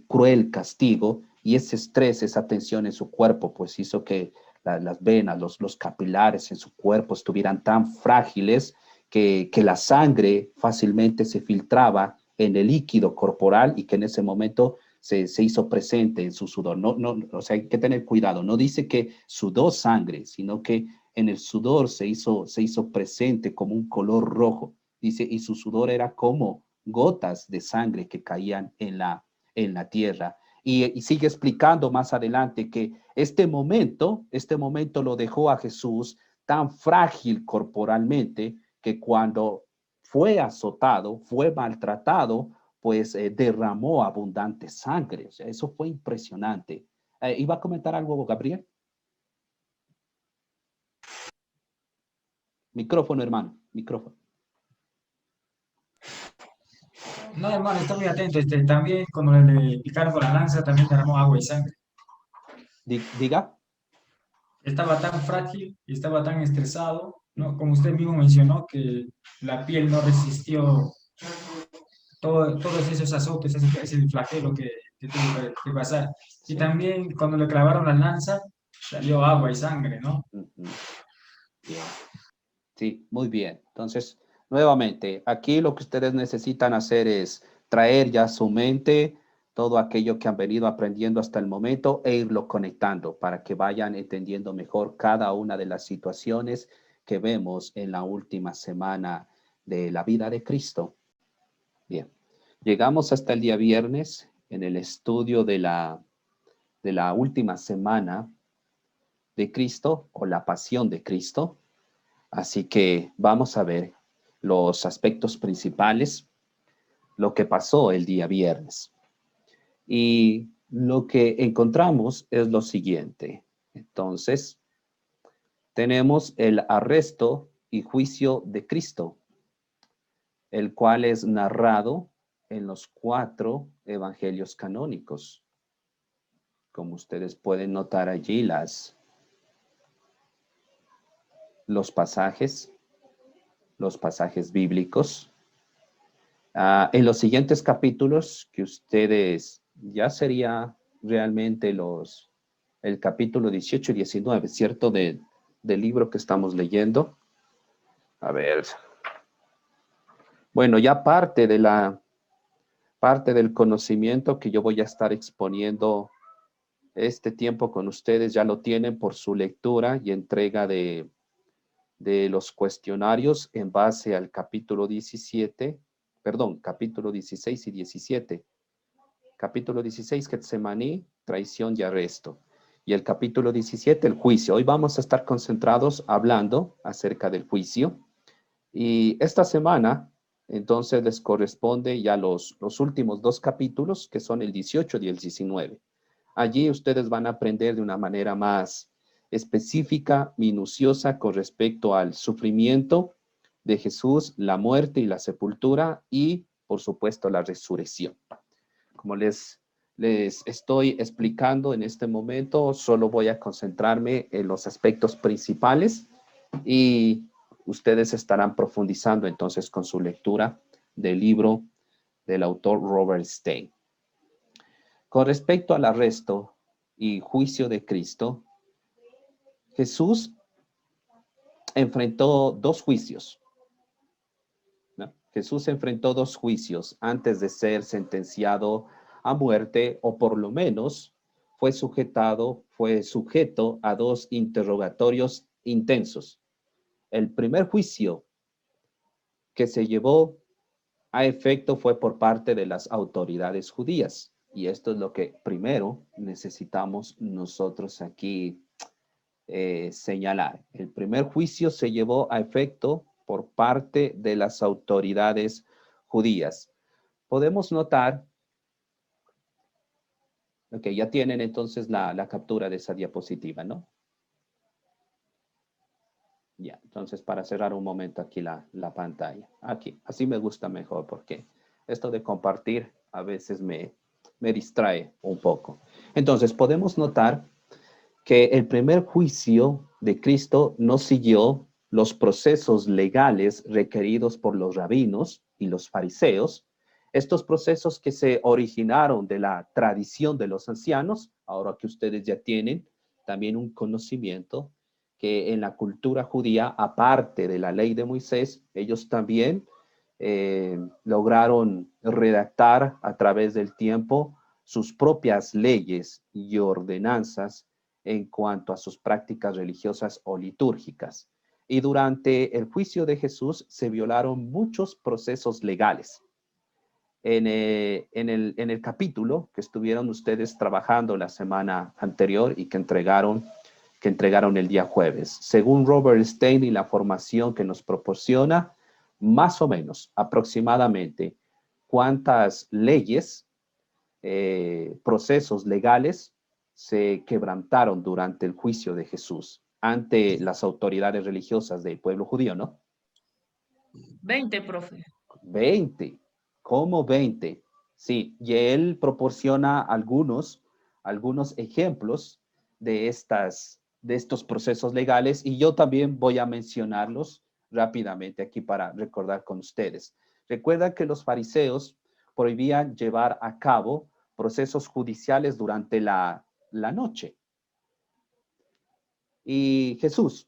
cruel castigo, y ese estrés, esa tensión en su cuerpo, pues hizo que las venas, los capilares en su cuerpo estuvieran tan frágiles que la sangre fácilmente se filtraba en el líquido corporal y que en ese momento se hizo presente en su sudor. O sea, hay que tener cuidado. No dice que sudó sangre, sino que en el sudor se hizo presente como un color rojo. Dice, y su sudor era como gotas de sangre que caían en la tierra. Y sigue explicando más adelante que este momento lo dejó a Jesús tan frágil corporalmente que cuando fue azotado, fue maltratado, pues derramó abundante sangre. O sea, eso fue impresionante. ¿Iba a comentar algo, Gabriel? Micrófono, hermano, micrófono. No, hermano, está muy atento. También cuando le picaron con la lanza, también derramó agua y sangre. Diga. Estaba tan frágil y estaba tan estresado, ¿no? Como usted mismo mencionó, que la piel no resistió todos esos azotes, ese flagelo que tuvo que pasar. Y también cuando le clavaron la lanza, salió agua y sangre, ¿no? Bien. Sí, muy bien. Entonces, nuevamente, aquí lo que ustedes necesitan hacer es traer ya su mente todo aquello que han venido aprendiendo hasta el momento e irlo conectando para que vayan entendiendo mejor cada una de las situaciones que vemos en la última semana de la vida de Cristo. Bien, llegamos hasta el día viernes en el estudio de la última semana de Cristo o la pasión de Cristo. Así que vamos a ver los aspectos principales, lo que pasó el día viernes. Y lo que encontramos es lo siguiente. Entonces, tenemos el arresto y juicio de Cristo, el cual es narrado en los 4 evangelios canónicos. Como ustedes pueden notar allí los pasajes bíblicos. En los siguientes capítulos, que ustedes ya sería realmente el capítulo 18 y 19, ¿cierto? Del libro que estamos leyendo. A ver. Bueno, ya parte del conocimiento que yo voy a estar exponiendo este tiempo con ustedes ya lo tienen por su lectura y entrega de los cuestionarios en base al capítulo 16 y 17. Capítulo 16, Getsemaní, traición y arresto. Y el capítulo 17, el juicio. Hoy vamos a estar concentrados hablando acerca del juicio. Y esta semana, entonces, les corresponde ya los últimos 2 capítulos, que son el 18 y el 19. Allí ustedes van a aprender de una manera más específica, minuciosa con respecto al sufrimiento de Jesús, la muerte y la sepultura y, por supuesto, la resurrección. Como les estoy explicando en este momento, solo voy a concentrarme en los aspectos principales y ustedes estarán profundizando entonces con su lectura del libro del autor Robert Stein. Con respecto al arresto y juicio de Cristo, Jesús enfrentó 2 juicios. ¿No? Jesús enfrentó 2 juicios antes de ser sentenciado a muerte, o por lo menos fue sujeto a 2 interrogatorios intensos. El primer juicio que se llevó a efecto fue por parte de las autoridades judías. Y esto es lo que primero necesitamos nosotros aquí señalar. El primer juicio se llevó a efecto por parte de las autoridades judías. Podemos notar, ok, ya tienen entonces la captura de esa diapositiva, ¿no? Ya, entonces para cerrar un momento aquí la pantalla. Aquí, así me gusta mejor porque esto de compartir a veces me distrae un poco. Entonces podemos notar que el primer juicio de Cristo no siguió los procesos legales requeridos por los rabinos y los fariseos, estos procesos que se originaron de la tradición de los ancianos, ahora que ustedes ya tienen también un conocimiento que en la cultura judía, aparte de la ley de Moisés, ellos también lograron redactar a través del tiempo sus propias leyes y ordenanzas en cuanto a sus prácticas religiosas o litúrgicas. Y durante el juicio de Jesús se violaron muchos procesos legales. En el capítulo que estuvieron ustedes trabajando la semana anterior y que entregaron el día jueves, según Robert Stein y la formación que nos proporciona, más o menos, aproximadamente, cuántas leyes, procesos legales se quebrantaron durante el juicio de Jesús ante las autoridades religiosas del pueblo judío, ¿no? 20, profe. 20. ¿Cómo 20? Sí, y él proporciona algunos ejemplos de estos procesos legales y yo también voy a mencionarlos rápidamente aquí para recordar con ustedes. Recuerda que los fariseos prohibían llevar a cabo procesos judiciales durante la noche. Y Jesús,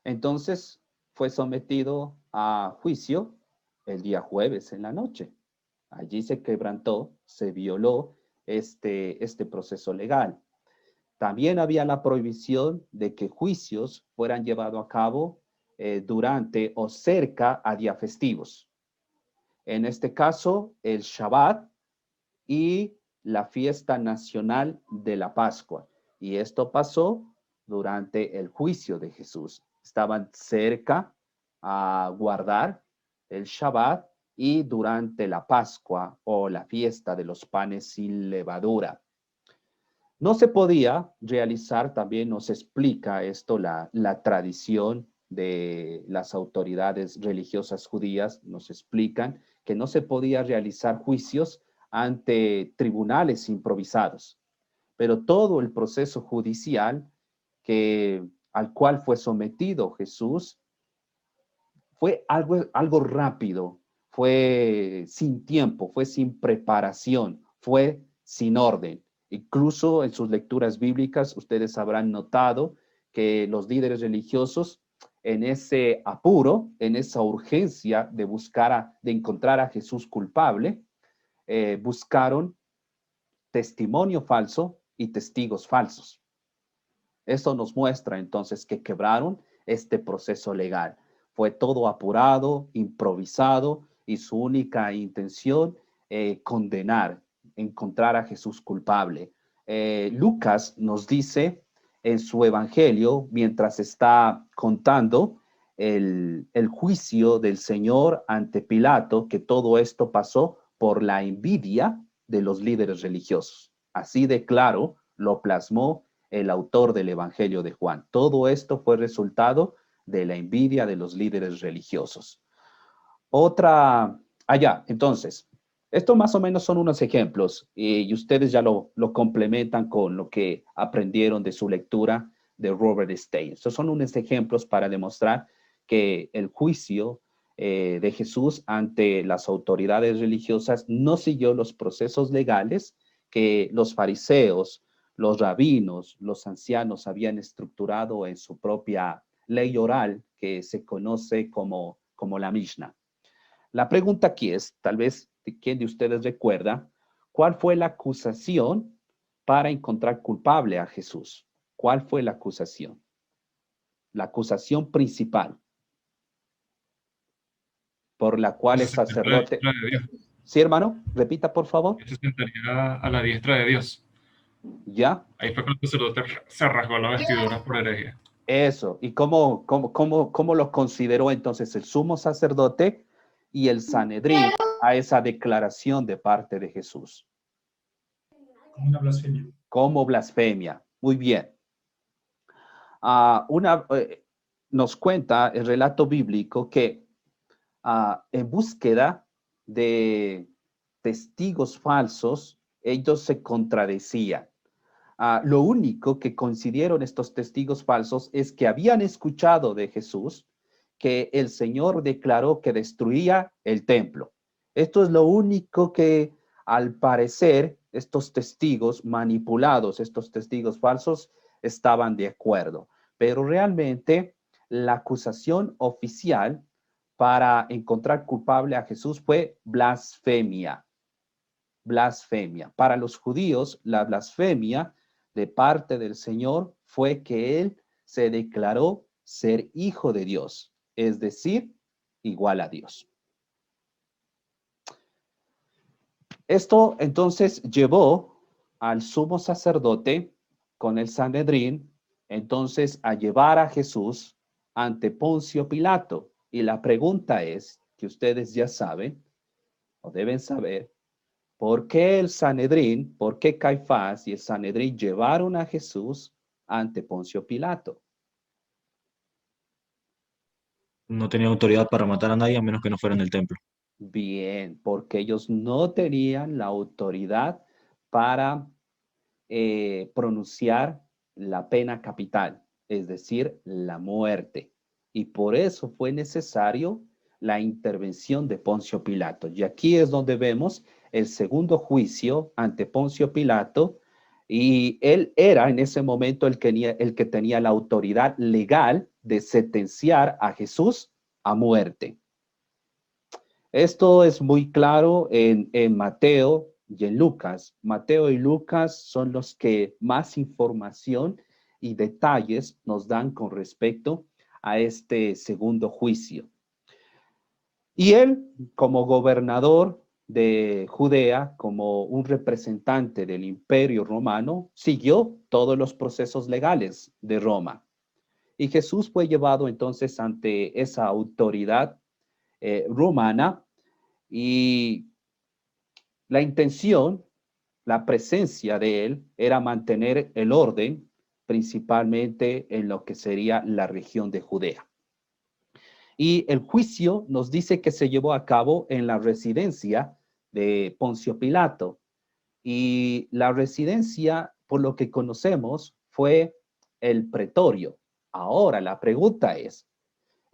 entonces, fue sometido a juicio el día jueves en la noche. Allí se quebrantó, se violó este proceso legal. También había la prohibición de que juicios fueran llevados a cabo durante o cerca a días festivos. En este caso, el Shabbat y la fiesta nacional de la Pascua. Y esto pasó durante el juicio de Jesús. Estaban cerca a guardar el Shabbat y durante la Pascua o la fiesta de los panes sin levadura. No se podía realizar, también nos explica esto la tradición de las autoridades religiosas judías, nos explican que no se podía realizar juicios ante tribunales improvisados, pero todo el proceso judicial al cual fue sometido Jesús fue algo rápido, fue sin tiempo, fue sin preparación, fue sin orden. Incluso en sus lecturas bíblicas, ustedes habrán notado que los líderes religiosos, en ese apuro, en esa urgencia de encontrar a Jesús culpable, buscaron testimonio falso y testigos falsos. Esto nos muestra entonces que quebraron este proceso legal. Fue todo apurado, improvisado, y su única intención, condenar, encontrar a Jesús culpable. Lucas nos dice en su evangelio, mientras está contando el juicio del Señor ante Pilato, que todo esto pasó por la envidia de los líderes religiosos. Así de claro lo plasmó el autor del Evangelio de Juan. Todo esto fue resultado de la envidia de los líderes religiosos. Entonces, esto más o menos son unos ejemplos y ustedes ya lo complementan con lo que aprendieron de su lectura de Robert Stein. Estos son unos ejemplos para demostrar que el juicio de Jesús ante las autoridades religiosas no siguió los procesos legales que los fariseos, los rabinos, los ancianos habían estructurado en su propia ley oral que se conoce como la Mishnah. La pregunta aquí es, tal vez, ¿quién de ustedes recuerda cuál fue la acusación para encontrar culpable a Jesús? ¿Cuál fue la acusación? La acusación principal por la cual el sacerdote... Sí, hermano, repita, por favor. Se sentaría a la diestra de Dios. ¿Ya? Ahí fue cuando el sacerdote se rasgó la vestidura por herejía. Eso. ¿Y cómo lo consideró entonces el sumo sacerdote y el Sanedrín a esa declaración de parte de Jesús? Como una blasfemia. Como blasfemia. Muy bien. Nos cuenta el relato bíblico que en búsqueda de testigos falsos, ellos se contradecían. Lo único que coincidieron estos testigos falsos es que habían escuchado de Jesús que el Señor declaró que destruía el templo. Esto es lo único que, al parecer, estos testigos manipulados, estos testigos falsos, estaban de acuerdo. Pero realmente la acusación oficial para encontrar culpable a Jesús fue blasfemia. Blasfemia. Para los judíos, la blasfemia de parte del Señor fue que Él se declaró ser hijo de Dios, es decir, igual a Dios. Esto entonces llevó al sumo sacerdote con el Sanedrín entonces a llevar a Jesús ante Poncio Pilato. Y la pregunta es, que ustedes ya saben o deben saber, ¿por qué el Sanedrín, por qué Caifás y el Sanedrín llevaron a Jesús ante Poncio Pilato? No tenía autoridad para matar a nadie a menos que no fuera en el templo. Bien, porque ellos no tenían la autoridad para pronunciar la pena capital, es decir, la muerte. Y por eso fue necesario la intervención de Poncio Pilato. Y aquí es donde vemos el segundo juicio ante Poncio Pilato, y él era en ese momento el que tenía la autoridad legal de sentenciar a Jesús a muerte. Esto es muy claro en Mateo y en Lucas. Mateo y Lucas son los que más información y detalles nos dan con respecto a este segundo juicio. Y él, como gobernador de Judea, como un representante del Imperio Romano, siguió todos los procesos legales de Roma. Y Jesús fue llevado entonces ante esa autoridad romana, y la intención, la presencia de él era mantener el orden, principalmente en lo que sería la región de Judea. Y el juicio nos dice que se llevó a cabo en la residencia de Poncio Pilato. Y la residencia, por lo que conocemos, fue el pretorio. Ahora la pregunta es,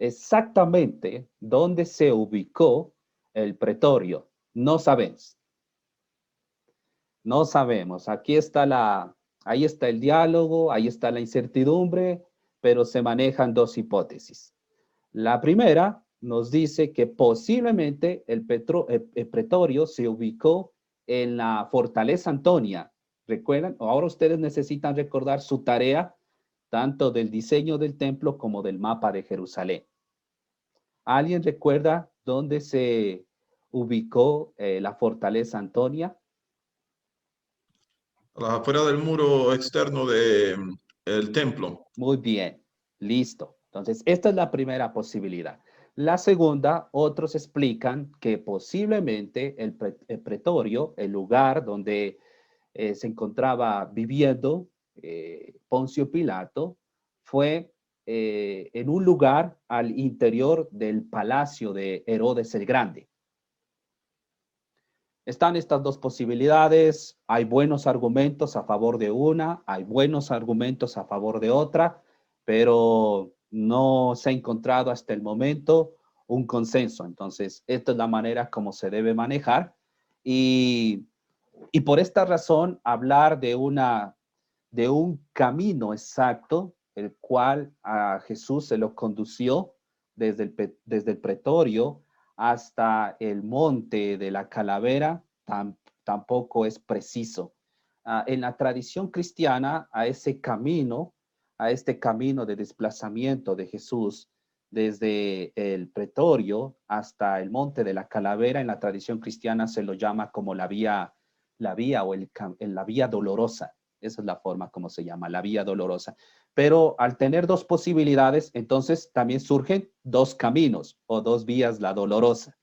exactamente dónde se ubicó el pretorio. No sabemos. No sabemos. Ahí está el diálogo, ahí está la incertidumbre, pero se manejan dos hipótesis. La primera nos dice que posiblemente el pretorio se ubicó en la fortaleza Antonia. ¿Recuerdan? Ahora ustedes necesitan recordar su tarea, tanto del diseño del templo como del mapa de Jerusalén. ¿Alguien recuerda dónde se ubicó la fortaleza Antonia? Afuera del muro externo del templo. Muy bien, listo. Entonces, esta es la primera posibilidad. La segunda, otros explican que posiblemente el pretorio, el lugar donde se encontraba viviendo Poncio Pilato, fue en un lugar al interior del palacio de Herodes el Grande. Están estas dos posibilidades, hay buenos argumentos a favor de una, hay buenos argumentos a favor de otra, pero no se ha encontrado hasta el momento un consenso. Entonces, esta es la manera como se debe manejar y por esta razón hablar de un camino exacto, el cual a Jesús se lo condució desde el pretorio hasta el monte de la calavera, tampoco es preciso. En la tradición cristiana, a este camino de desplazamiento de Jesús desde el pretorio hasta el monte de la calavera, en la tradición cristiana se lo llama como la vía dolorosa. Esa es la forma como se llama, la vía dolorosa. Pero al tener dos posibilidades, entonces también surgen dos caminos o dos vías la dolorosa.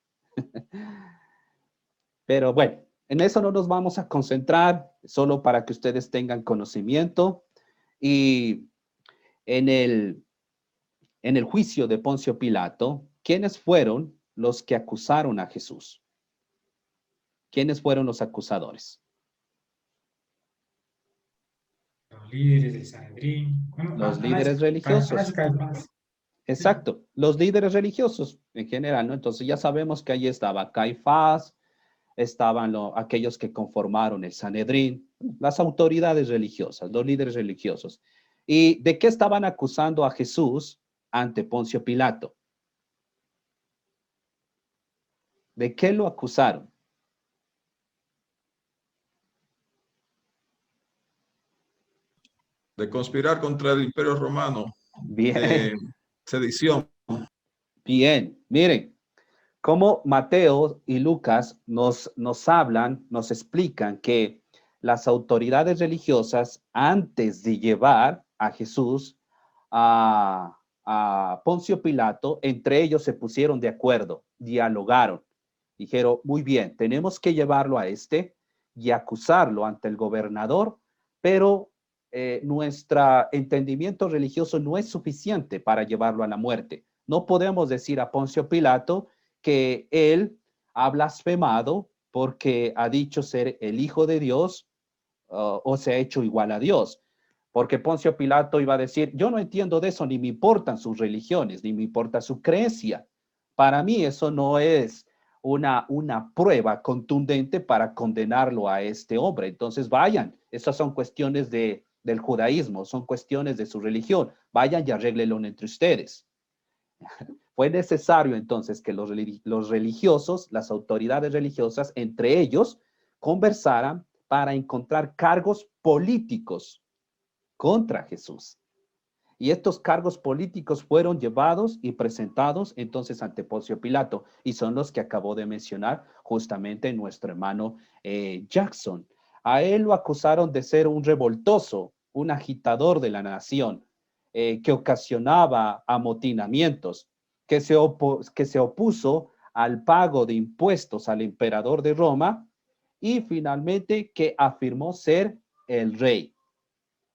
Pero bueno, en eso no nos vamos a concentrar, solo para que ustedes tengan conocimiento. Y en el juicio de Poncio Pilato, ¿quiénes fueron los que acusaron a Jesús? ¿Quiénes fueron los acusadores? Los líderes del Sanedrín. Los líderes religiosos. Exacto, los líderes religiosos en general, ¿no? Entonces ya sabemos que ahí estaba Caifás, estaban aquellos que conformaron el Sanedrín, las autoridades religiosas, los líderes religiosos. ¿Y de qué estaban acusando a Jesús ante Poncio Pilato? ¿De qué lo acusaron? De conspirar contra el Imperio Romano. Bien. De sedición. Bien, miren, como Mateo y Lucas nos hablan, nos explican que las autoridades religiosas, antes de llevar a Jesús a Poncio Pilato, entre ellos se pusieron de acuerdo, dialogaron, dijeron, muy bien, tenemos que llevarlo a y acusarlo ante el gobernador, pero nuestro entendimiento religioso no es suficiente para llevarlo a la muerte. No podemos decir a Poncio Pilato que él ha blasfemado porque ha dicho ser el Hijo de Dios o se ha hecho igual a Dios. Porque Poncio Pilato iba a decir, yo no entiendo de eso, ni me importan sus religiones, ni me importa su creencia. Para mí eso no es una prueba contundente para condenarlo a este hombre. Entonces vayan, esas son cuestiones del judaísmo, son cuestiones de su religión. Vayan y arréglenlo entre ustedes. Fue necesario entonces que los religiosos, las autoridades religiosas, entre ellos, conversaran para encontrar cargos políticos contra Jesús. Y estos cargos políticos fueron llevados y presentados entonces ante Poncio Pilato, y son los que acabó de mencionar justamente nuestro hermano Jackson. A él lo acusaron de ser un revoltoso, un agitador de la nación, que ocasionaba amotinamientos, que se opuso al pago de impuestos al emperador de Roma, y finalmente que afirmó ser el rey,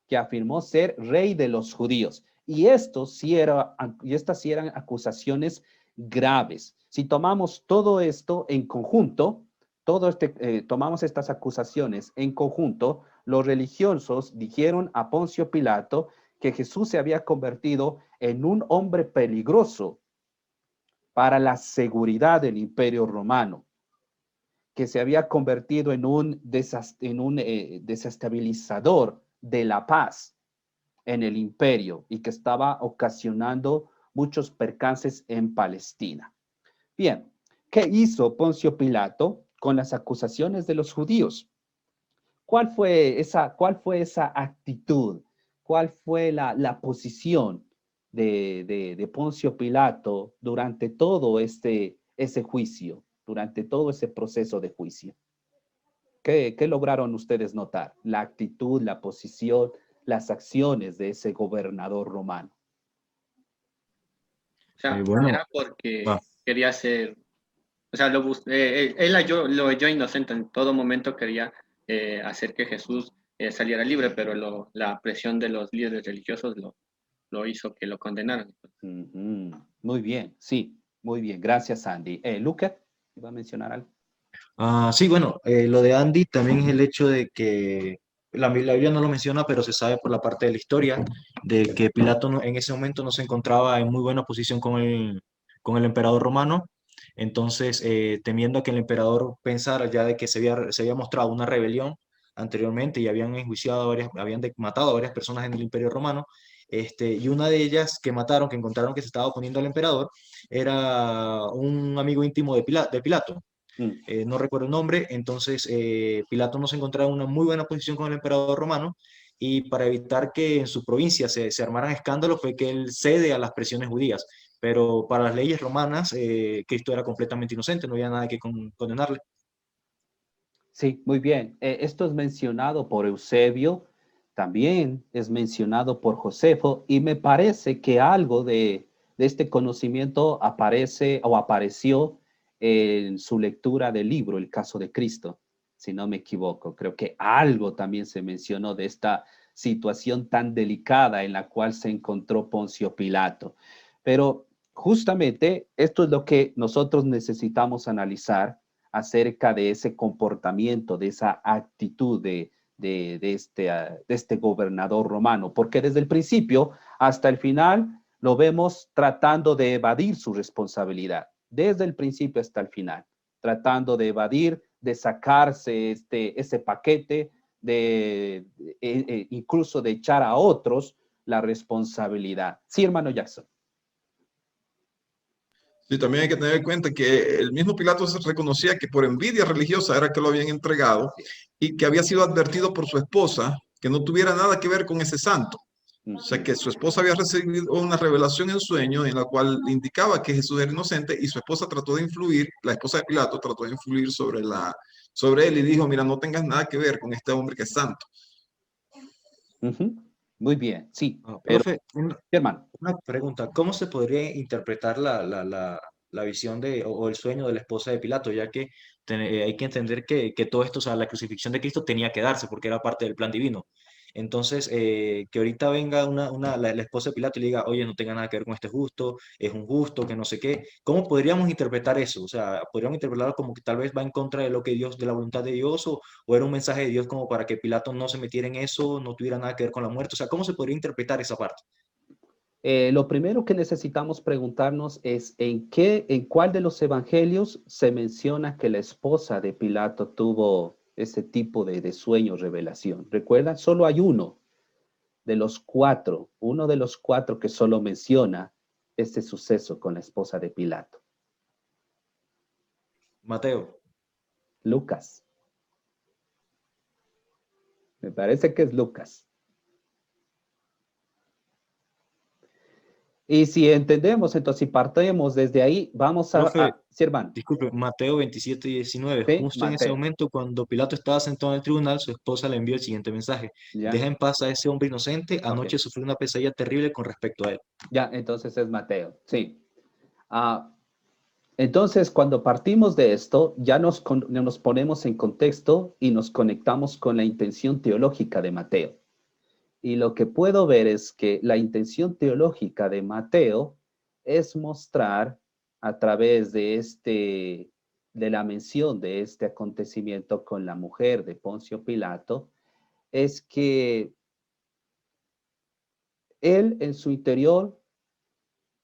que afirmó ser rey de los judíos. Y estas sí eran acusaciones graves. Si tomamos todo esto en conjunto, tomamos estas acusaciones en conjunto, los religiosos dijeron a Poncio Pilato que Jesús se había convertido en un hombre peligroso para la seguridad del Imperio Romano, que se había convertido en un desestabilizador de la paz en el imperio y que estaba ocasionando muchos percances en Palestina. Bien, ¿qué hizo Poncio Pilato con las acusaciones de los judíos? ¿Cuál fue esa actitud? ¿Cuál fue la posición de Poncio Pilato durante todo ese juicio, durante todo ese proceso de juicio? ¿Qué lograron ustedes notar? La actitud, la posición, las acciones de ese gobernador romano. O sea, Bueno, era porque va. quería ser, o sea, él lo halló inocente, en todo momento quería hacer que Jesús saliera libre, pero la presión de los líderes religiosos lo hizo que lo condenaran. Muy bien, sí, muy bien. Gracias, Andy. Luca, ¿iba a mencionar algo? Sí, bueno, lo de Andy también es el hecho de que la Biblia no lo menciona, pero se sabe por la parte de la historia de que Pilato en ese momento no se encontraba en muy buena posición con el emperador romano. Entonces, temiendo a que el emperador pensara ya de que se había mostrado una rebelión anteriormente y habían enjuiciado habían matado a varias personas en el Imperio Romano, y una de ellas que mataron, que encontraron que se estaba oponiendo al emperador, era un amigo íntimo de Pilato. No recuerdo el nombre. Entonces Pilato no se encontraba en una muy buena posición con el emperador romano, y para evitar que en su provincia se armaran escándalos fue que él cede a las presiones judías, pero para las leyes romanas Cristo era completamente inocente, no había nada que condenarle. Sí, muy bien. Esto es mencionado por Eusebio, también es mencionado por Josefo, y me parece que algo de este conocimiento apareció en su lectura del libro El caso de Cristo, si no me equivoco. Creo que algo también se mencionó de esta situación tan delicada en la cual se encontró Poncio Pilato. Pero justamente esto es lo que nosotros necesitamos analizar acerca de ese comportamiento, de esa actitud de este gobernador romano, porque desde el principio hasta el final lo vemos tratando de evadir su responsabilidad, desde el principio hasta el final, tratando de evadir, de sacarse ese paquete, incluso de echar a otros la responsabilidad. Sí, hermano Jackson. Sí, también hay que tener en cuenta que el mismo Pilato se reconocía que por envidia religiosa era que lo habían entregado, y que había sido advertido por su esposa que no tuviera nada que ver con ese santo. O sea, que su esposa había recibido una revelación en sueño en la cual indicaba que Jesús era inocente, y su esposa trató de influir, la esposa de Pilato trató de influir sobre él y dijo: mira, no tengas nada que ver con este hombre que es santo. Muy bien, sí. Pero, Profe, hermano, una pregunta: ¿cómo se podría interpretar la visión o el sueño de la esposa de Pilato? Ya que hay que entender que todo esto, o sea, la crucifixión de Cristo tenía que darse porque era parte del plan divino. Entonces, que ahorita venga la esposa de Pilato y le diga: oye, no tenga nada que ver con este justo, es un justo, que no sé qué. ¿Cómo podríamos interpretar eso? O sea, ¿podríamos interpretarlo como que tal vez va en contra de lo que Dios, de la voluntad de Dios, o era un mensaje de Dios como para que Pilato no se metiera en eso, no tuviera nada que ver con la muerte? O sea, ¿cómo se podría interpretar esa parte? Lo primero que necesitamos preguntarnos es en cuál de los evangelios se menciona que la esposa de Pilato tuvo ese tipo de sueño, revelación. ¿Recuerdan? Solo hay uno de los cuatro que solo menciona este suceso con la esposa de Pilato? Mateo. Lucas. Me parece que es Lucas. Y si entendemos, entonces, si partimos desde ahí, vamos Profe, sí, hermano. disculpe, Mateo 27:19. Sí, Justo en ese Mateo. momento, cuando Pilato estaba sentado en el tribunal, su esposa le envió el siguiente mensaje. Ya. Deja en paz a ese hombre inocente. Anoche Ok. sufrió una pesadilla terrible con respecto a él. Ya, entonces es Mateo. Sí. Entonces, cuando partimos de esto, ya nos ponemos en contexto y nos conectamos con la intención teológica de Mateo. Y lo que puedo ver es que la intención teológica de Mateo es mostrar a través de la mención de este acontecimiento con la mujer de Poncio Pilato, es que él en su interior,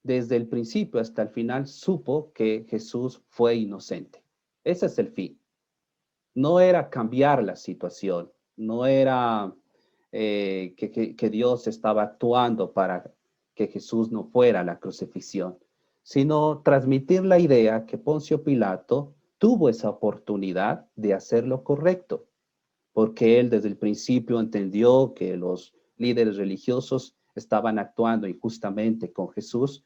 desde el principio hasta el final, supo que Jesús fue inocente. Ese es el fin. No era cambiar la situación, no era que Dios estaba actuando para que Jesús no fuera a la crucifixión, sino transmitir la idea que Poncio Pilato tuvo esa oportunidad de hacer lo correcto, porque él desde el principio entendió que los líderes religiosos estaban actuando injustamente con Jesús,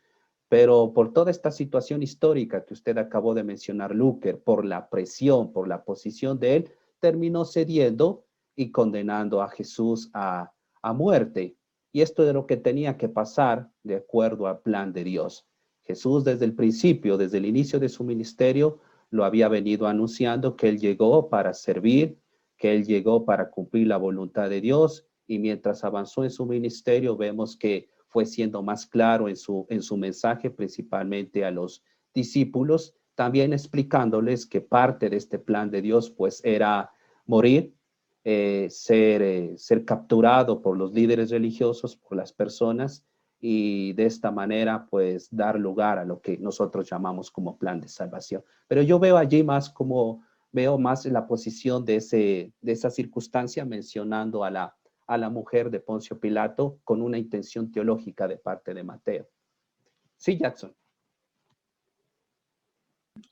pero por toda esta situación histórica que usted acabó de mencionar, Luker, por la presión, por la posición de él, terminó cediendo y condenando a Jesús a muerte. Y esto es lo que tenía que pasar de acuerdo al plan de Dios. Jesús desde el principio, desde el inicio de su ministerio, lo había venido anunciando que él llegó para servir, que él llegó para cumplir la voluntad de Dios, y mientras avanzó en su ministerio, vemos que fue siendo más claro en su mensaje, principalmente a los discípulos, también explicándoles que parte de este plan de Dios, pues, era morir, ser capturado por los líderes religiosos, por las personas, y de esta manera, pues, dar lugar a lo que nosotros llamamos como plan de salvación. Pero yo veo allí veo más la posición de esa circunstancia, mencionando a la mujer de Poncio Pilato con una intención teológica de parte de Mateo. Sí, Jackson.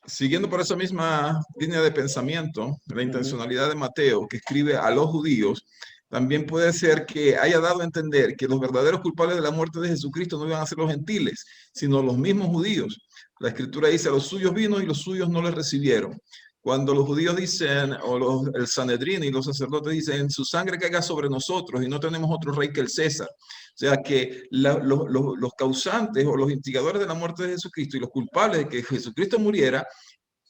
Siguiendo por esa misma línea de pensamiento, la intencionalidad de Mateo, que escribe a los judíos, también puede ser que haya dado a entender que los verdaderos culpables de la muerte de Jesucristo no iban a ser los gentiles, sino los mismos judíos. La escritura dice, a los suyos vino y los suyos no les recibieron. Cuando los judíos dicen, o el Sanedrín y los sacerdotes dicen, su sangre caiga sobre nosotros y no tenemos otro rey que el César. O sea que los causantes o los instigadores de la muerte de Jesucristo y los culpables de que Jesucristo muriera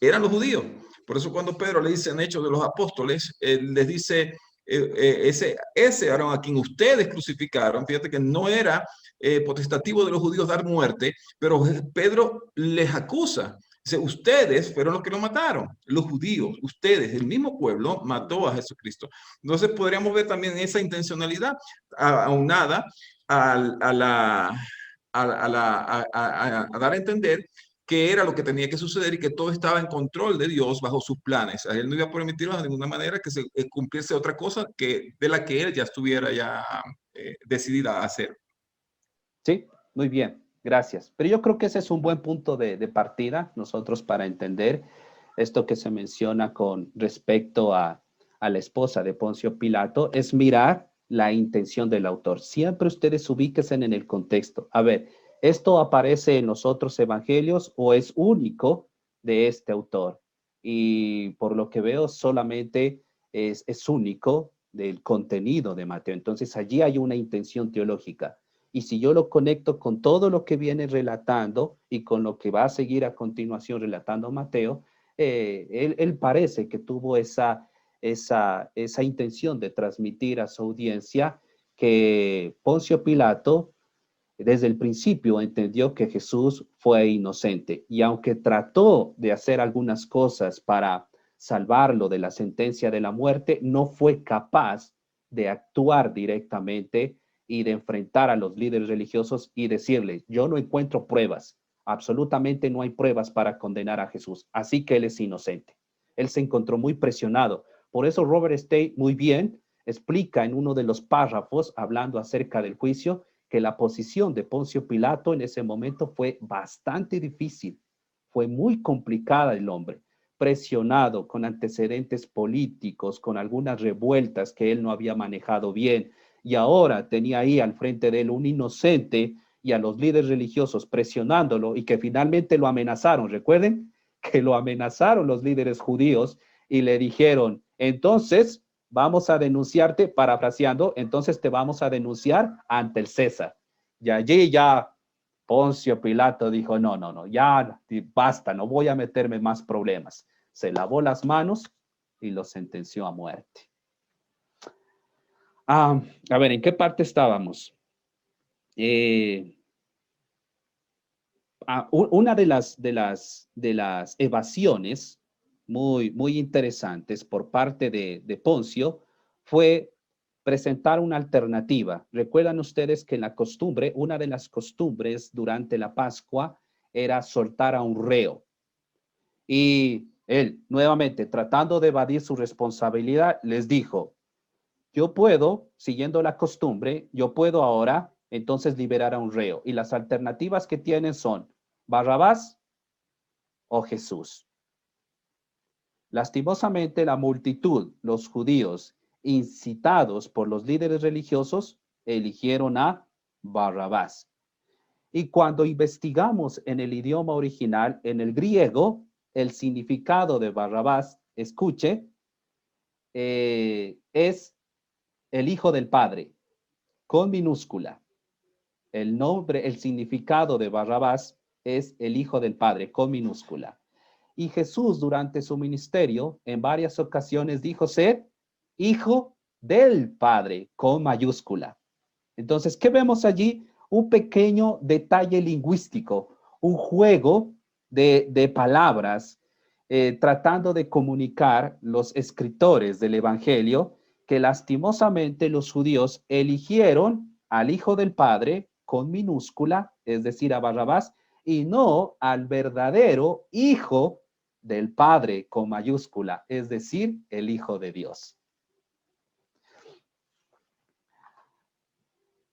eran los judíos. Por eso cuando Pedro le dice en Hechos de los Apóstoles, les dice, ese Aarón a quien ustedes crucificaron, fíjate que no era potestativo de los judíos dar muerte, pero Pedro les acusa. Dice, ustedes fueron los que lo mataron, los judíos, ustedes, el mismo pueblo mató a Jesucristo. Entonces podríamos ver también esa intencionalidad aunada a dar a entender que era lo que tenía que suceder y que todo estaba en control de Dios bajo sus planes. A él no iba a permitir de ninguna manera que se cumpliese otra cosa de la que él ya estuviera decidida a hacer. Sí, muy bien. Gracias. Pero yo creo que ese es un buen punto de partida nosotros para entender esto que se menciona con respecto a la esposa de Poncio Pilato, es mirar la intención del autor. Siempre ustedes ubíquense en el contexto. A ver, ¿esto aparece en los otros evangelios o es único de este autor? Y por lo que veo, solamente es único del contenido de Mateo. Entonces, allí hay una intención teológica. Y si yo lo conecto con todo lo que viene relatando y con lo que va a seguir a continuación relatando Mateo, él parece que tuvo esa intención de transmitir a su audiencia que Poncio Pilato desde el principio entendió que Jesús fue inocente. Y aunque trató de hacer algunas cosas para salvarlo de la sentencia de la muerte, no fue capaz de actuar directamente y de enfrentar a los líderes religiosos y decirles, yo no encuentro pruebas, absolutamente no hay pruebas para condenar a Jesús, así que él es inocente. Él se encontró muy presionado. Por eso Robert State muy bien explica en uno de los párrafos, hablando acerca del juicio, que la posición de Poncio Pilato en ese momento fue bastante difícil. Fue muy complicada el hombre, presionado con antecedentes políticos, con algunas revueltas que él no había manejado bien. Y ahora tenía ahí al frente de él un inocente y a los líderes religiosos presionándolo y que finalmente lo amenazaron. Recuerden que lo amenazaron los líderes judíos y le dijeron, entonces vamos a denunciarte, parafraseando, entonces te vamos a denunciar ante el César. Y allí ya Poncio Pilato dijo, no, ya basta, no voy a meterme más problemas. Se lavó las manos y lo sentenció a muerte. A ver, ¿en qué parte estábamos? Una de las evasiones muy interesantes por parte de Poncio fue presentar una alternativa. Recuerdan ustedes que en la costumbre, una de las costumbres durante la Pascua era soltar a un reo. Y él, nuevamente, tratando de evadir su responsabilidad, les dijo, yo puedo, siguiendo la costumbre, yo puedo ahora entonces liberar a un reo. Y las alternativas que tienen son Barrabás o Jesús. Lastimosamente, la multitud, los judíos, incitados por los líderes religiosos, eligieron a Barrabás. Y cuando investigamos en el idioma original, en el griego, el significado de Barrabás, escuche, es el Hijo del Padre, con minúscula. El nombre, el significado de Barrabás es el Hijo del Padre, con minúscula. Y Jesús durante su ministerio en varias ocasiones dijo ser Hijo del Padre, con mayúscula. Entonces, ¿qué vemos allí? Un pequeño detalle lingüístico, un juego de palabras, tratando de comunicar los escritores del Evangelio que lastimosamente los judíos eligieron al Hijo del Padre con minúscula, es decir, a Barrabás, y no al verdadero Hijo del Padre con mayúscula, es decir, el Hijo de Dios.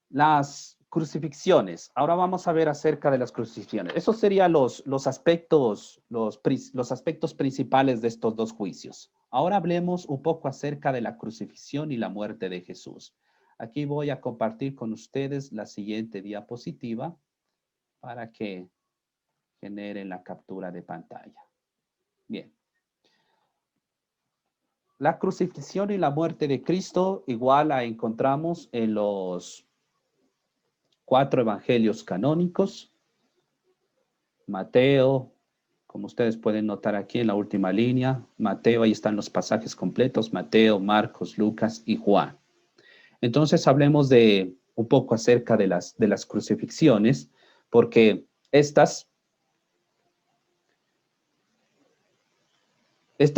Las crucifixiones. Ahora vamos a ver acerca de las crucifixiones. Esos serían los aspectos principales de estos dos juicios. Ahora hablemos un poco acerca de la crucifixión y la muerte de Jesús. Aquí voy a compartir con ustedes la siguiente diapositiva para que generen la captura de pantalla. Bien. La crucifixión y la muerte de Cristo igual la encontramos en los 4 evangelios canónicos. Mateo, como ustedes pueden notar aquí en la última línea, Mateo, ahí están los pasajes completos, Mateo, Marcos, Lucas y Juan. Entonces hablemos de un poco acerca de las crucifixiones, porque estas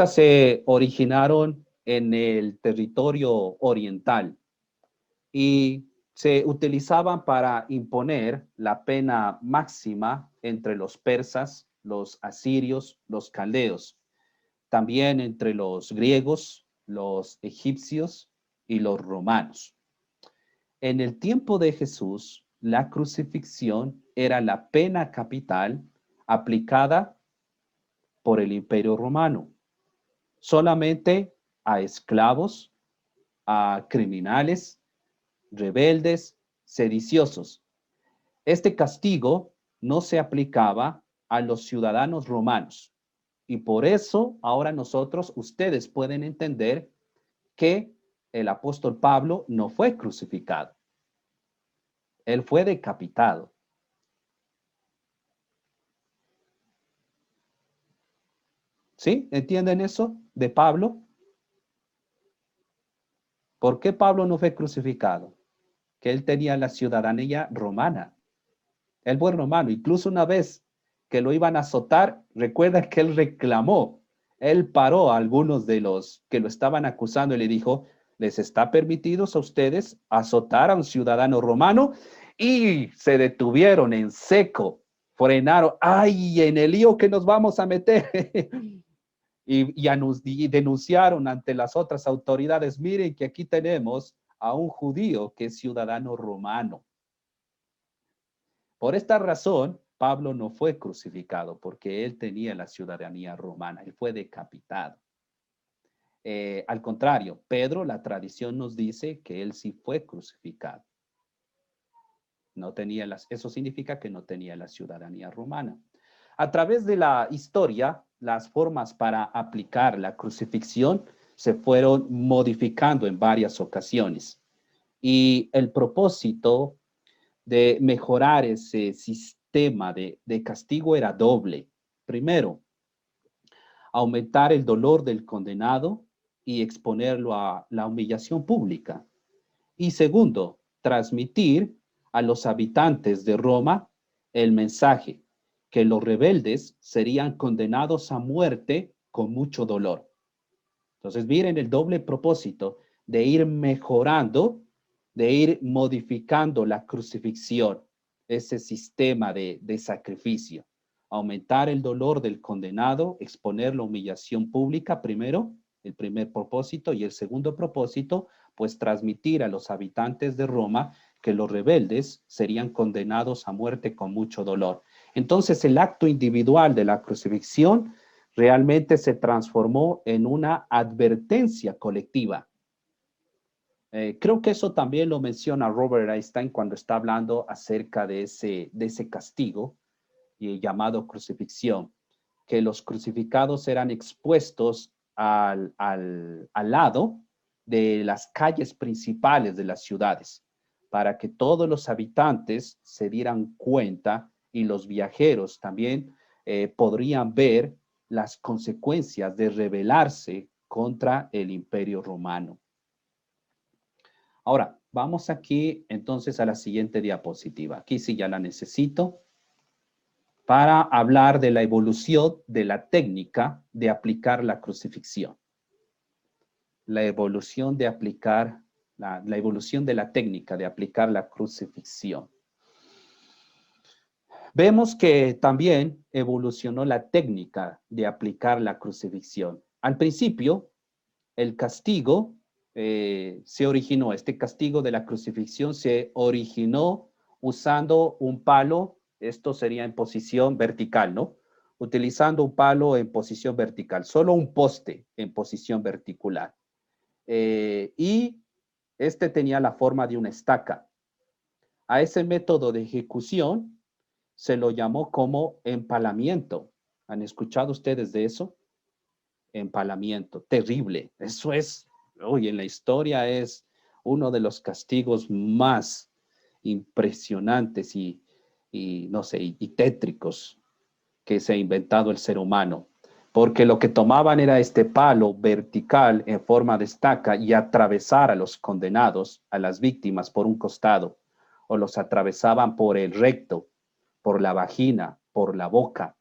se originaron en el territorio oriental y se utilizaban para imponer la pena máxima entre los persas, los asirios, los caldeos, también entre los griegos, los egipcios y los romanos. En el tiempo de Jesús, la crucifixión era la pena capital aplicada por el Imperio Romano, solamente a esclavos, a criminales, rebeldes, sediciosos. Este castigo no se aplicaba a los ciudadanos romanos. Y por eso ahora ustedes pueden entender que el apóstol Pablo no fue crucificado. Él fue decapitado. ¿Sí? ¿Entienden eso de Pablo? ¿Por qué Pablo no fue crucificado? Que él tenía la ciudadanía romana. Él fue romano. Incluso una vez que lo iban a azotar, recuerda que él reclamó. Él paró a algunos de los que lo estaban acusando y le dijo, ¿les está permitido a ustedes azotar a un ciudadano romano? Y se detuvieron en seco, frenaron. ¡Ay, en el lío que nos vamos a meter! y denunciaron ante las otras autoridades, miren que aquí tenemos a un judío que es ciudadano romano. Por esta razón, Pablo no fue crucificado porque él tenía la ciudadanía romana, él fue decapitado. Al contrario, Pedro, la tradición nos dice que él sí fue crucificado. No tenía eso significa que no tenía la ciudadanía romana. A través de la historia, las formas para aplicar la crucifixión se fueron modificando en varias ocasiones. Y el propósito de mejorar ese sistema de castigo era doble. Primero, aumentar el dolor del condenado y exponerlo a la humillación pública. Y segundo, transmitir a los habitantes de Roma el mensaje que los rebeldes serían condenados a muerte con mucho dolor. Entonces, miren el doble propósito de ir mejorando, de ir modificando la crucifixión, ese sistema de sacrificio. Aumentar el dolor del condenado, exponer la humillación pública primero, el primer propósito, y el segundo propósito, pues transmitir a los habitantes de Roma que los rebeldes serían condenados a muerte con mucho dolor. Entonces, el acto individual de la crucifixión realmente se transformó en una advertencia colectiva. Creo que eso también lo menciona Robert Einstein cuando está hablando acerca de ese castigo llamado crucifixión, que los crucificados eran expuestos al lado de las calles principales de las ciudades, para que todos los habitantes se dieran cuenta y los viajeros también podrían ver las consecuencias de rebelarse contra el Imperio Romano. Ahora, vamos aquí entonces a la siguiente diapositiva. Aquí sí ya la necesito para hablar de la evolución de la técnica de aplicar la crucifixión. La evolución de aplicar, la evolución de la técnica de aplicar la crucifixión. Vemos que también evolucionó la técnica de aplicar la crucifixión. Al principio, el castigo este castigo de la crucifixión se originó usando un palo, esto sería en posición vertical, ¿no? Utilizando un palo en posición vertical, solo un poste en posición vertical. Y este tenía la forma de una estaca. A ese método de ejecución se lo llamó como empalamiento. ¿Han escuchado ustedes de eso? Empalamiento, terrible. Eso es, en la historia es uno de los castigos más impresionantes y no sé, y tétricos que se ha inventado el ser humano. Porque lo que tomaban era este palo vertical en forma de estaca y atravesar a los condenados, a las víctimas por un costado, o los atravesaban por el recto, por la vagina, por la boca,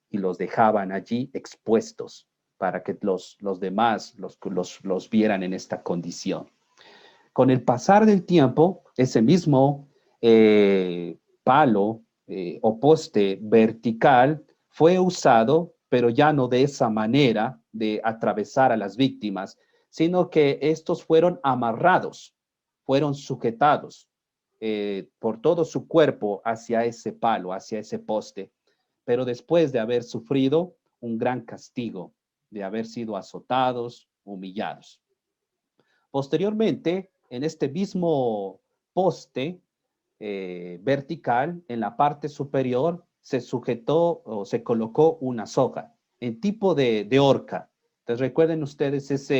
y los dejaban allí expuestos para que los demás los vieran en esta condición. Con el pasar del tiempo, ese mismo palo o poste vertical fue usado, pero ya no de esa manera de atravesar a las víctimas, sino que estos fueron amarrados, fueron sujetados por todo su cuerpo hacia ese palo, hacia ese poste, pero después de haber sufrido un gran castigo, de haber sido azotados, humillados. Posteriormente, en este mismo poste vertical, en la parte superior, se sujetó o se colocó una soga en tipo de horca. Entonces, recuerden ustedes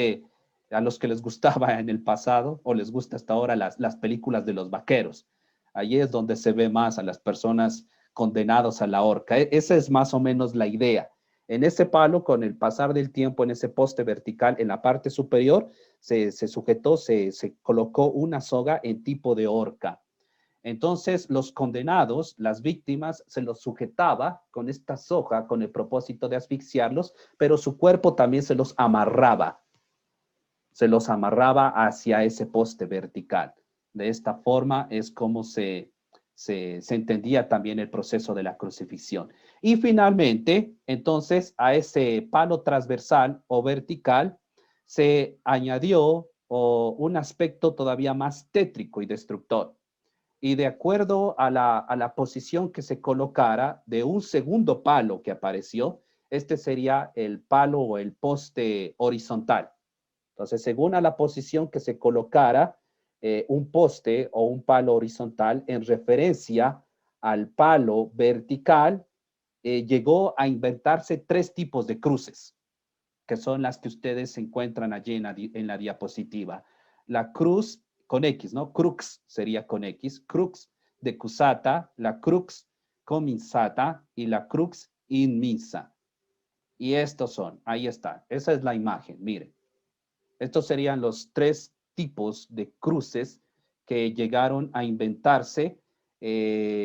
a los que les gustaba en el pasado o les gusta hasta ahora las películas de los vaqueros. Allí es donde se ve más a las personas condenados a la horca. Esa es más o menos la idea. En ese palo, con el pasar del tiempo, en ese poste vertical, en la parte superior, se sujetó, se colocó una soga en tipo de horca. Entonces, los condenados, las víctimas, se los sujetaba con esta soga con el propósito de asfixiarlos, pero su cuerpo también se los amarraba hacia ese poste vertical. De esta forma es como se entendía también el proceso de la crucifixión. Y finalmente, entonces, a ese palo transversal o vertical se añadió un aspecto todavía más tétrico y destructor. y de acuerdo a la posición que se colocara de un segundo palo que apareció, este sería el palo o el poste horizontal. Entonces, según a la posición que se colocara un poste o un palo horizontal en referencia al palo vertical, llegó a inventarse 3 tipos de cruces, que son las que ustedes encuentran allí en la diapositiva. La cruz con X, ¿no? Crux sería con X, crux decusata, la crux cominsata y la crux inmensa. Y estos son, ahí está, esa es la imagen, miren. Estos serían los 3 tipos de cruces que llegaron a inventarse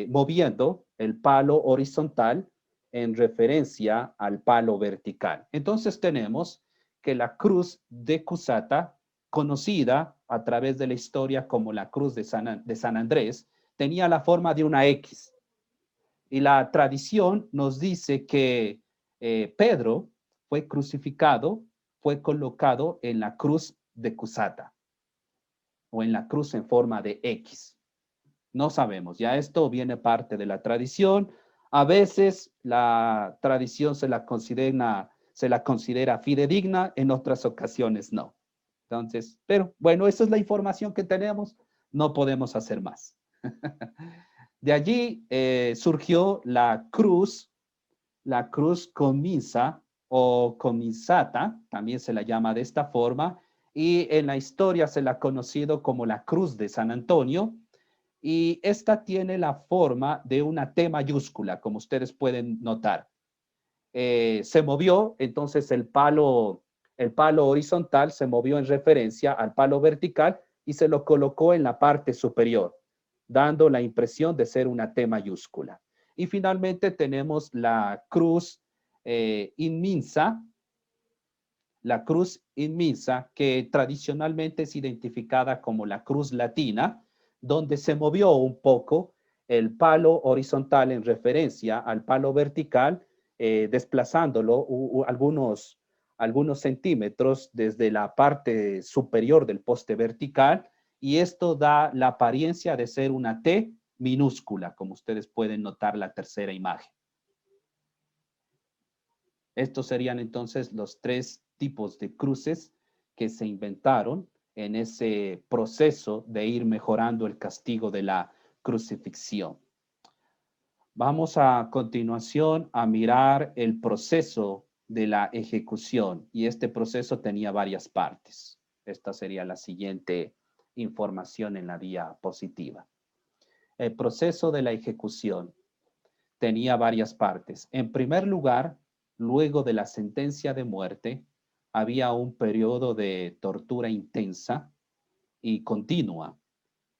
moviendo el palo horizontal en referencia al palo vertical. Entonces tenemos que la cruz de Cusata, conocida a través de la historia como la cruz de San Andrés, tenía la forma de una X. Y la tradición nos dice que Pedro fue crucificado, fue colocado en la cruz de Cusata o en la cruz en forma de X. No sabemos, ya esto viene parte de la tradición. A veces la tradición se la considera fidedigna, en otras ocasiones no. Entonces, pero bueno, esa es la información que tenemos, no podemos hacer más. De allí surgió la cruz cominsa o cominsata, también se la llama de esta forma, y en la historia se la ha conocido como la cruz de San Antonio, y esta tiene la forma de una T mayúscula, como ustedes pueden notar. Se movió, entonces el palo horizontal se movió en referencia al palo vertical y se lo colocó en la parte superior, dando la impresión de ser una T mayúscula. Y finalmente tenemos la cruz inmensa, que tradicionalmente es identificada como la cruz latina, donde se movió un poco el palo horizontal en referencia al palo vertical, desplazándolo algunos centímetros desde la parte superior del poste vertical, y esto da la apariencia de ser una T minúscula, como ustedes pueden notar la tercera imagen. Estos serían entonces los 3 tipos de cruces que se inventaron en ese proceso de ir mejorando el castigo de la crucifixión. Vamos a continuación a mirar el proceso de la ejecución, y este proceso tenía varias partes. Esta sería la siguiente información en la diapositiva. El proceso de la ejecución tenía varias partes. En primer lugar, luego de la sentencia de muerte, había un periodo de tortura intensa y continua,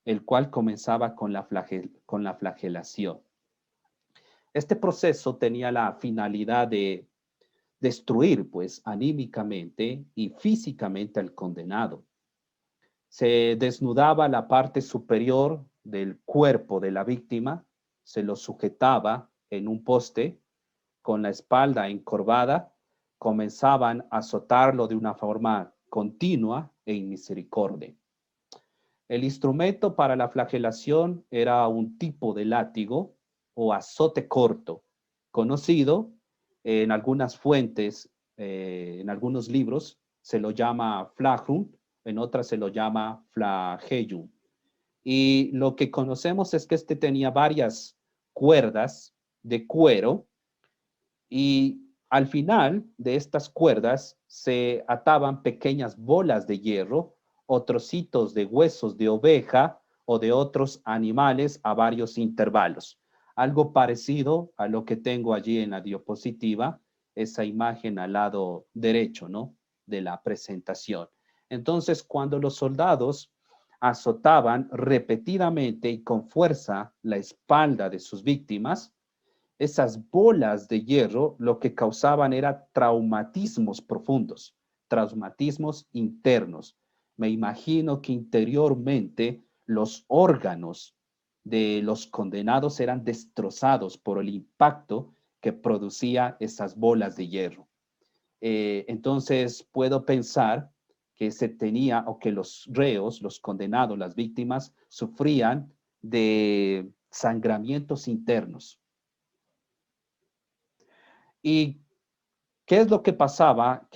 el cual comenzaba con la flagelación. Este proceso tenía la finalidad de destruir, pues, anímicamente y físicamente al condenado. Se desnudaba la parte superior del cuerpo de la víctima, se lo sujetaba en un poste con la espalda encorvada, comenzaban a azotarlo de una forma continua e inmisericordia. El instrumento para la flagelación era un tipo de látigo o azote corto, conocido en algunas fuentes, en algunos libros, se lo llama flagrum, en otras se lo llama flagellum. Y lo que conocemos es que este tenía varias cuerdas de cuero, y al final de estas cuerdas se ataban pequeñas bolas de hierro o trocitos de huesos de oveja o de otros animales a varios intervalos. Algo parecido a lo que tengo allí en la diapositiva, esa imagen al lado derecho, ¿no?, de la presentación. Entonces, cuando los soldados azotaban repetidamente y con fuerza la espalda de sus víctimas, esas bolas de hierro lo que causaban era traumatismos profundos, traumatismos internos. Me imagino que interiormente los órganos de los condenados eran destrozados por el impacto que producía esas bolas de hierro. Entonces puedo pensar que se tenía, o que los reos, los condenados, las víctimas, sufrían de sangramientos internos. ¿Y qué es lo que pasaba?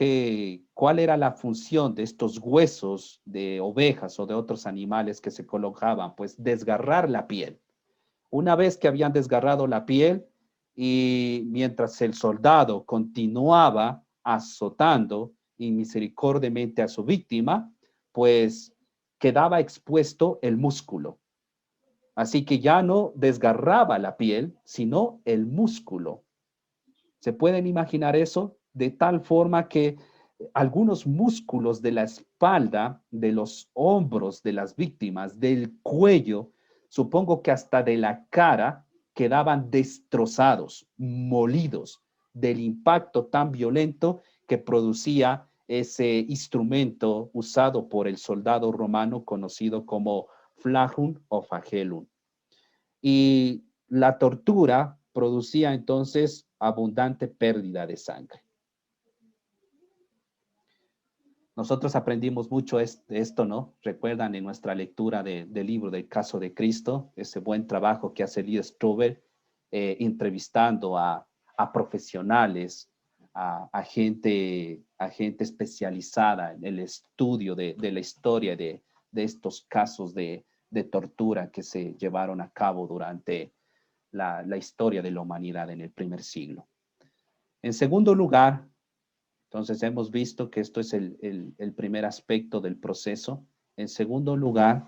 ¿Cuál era la función de estos huesos de ovejas o de otros animales que se colocaban? Pues desgarrar la piel. Una vez que habían desgarrado la piel y mientras el soldado continuaba azotando inmisericordiamente a su víctima, pues quedaba expuesto el músculo. Así que ya no desgarraba la piel, sino el músculo. ¿Se pueden imaginar eso? De tal forma que algunos músculos de la espalda, de los hombros de las víctimas, del cuello, supongo que hasta de la cara, quedaban destrozados, molidos del impacto tan violento que producía ese instrumento usado por el soldado romano conocido como flagum o flagellum. Y la tortura producía entonces abundante pérdida de sangre. Nosotros aprendimos mucho esto, ¿no? Recuerdan en nuestra lectura del libro del caso de Cristo, ese buen trabajo que hace Lee Strobel, entrevistando a profesionales, a gente especializada en el estudio de la historia de estos casos de tortura que se llevaron a cabo durante la historia de la humanidad en el primer siglo. En segundo lugar, entonces hemos visto que esto es el primer aspecto del proceso. En segundo lugar,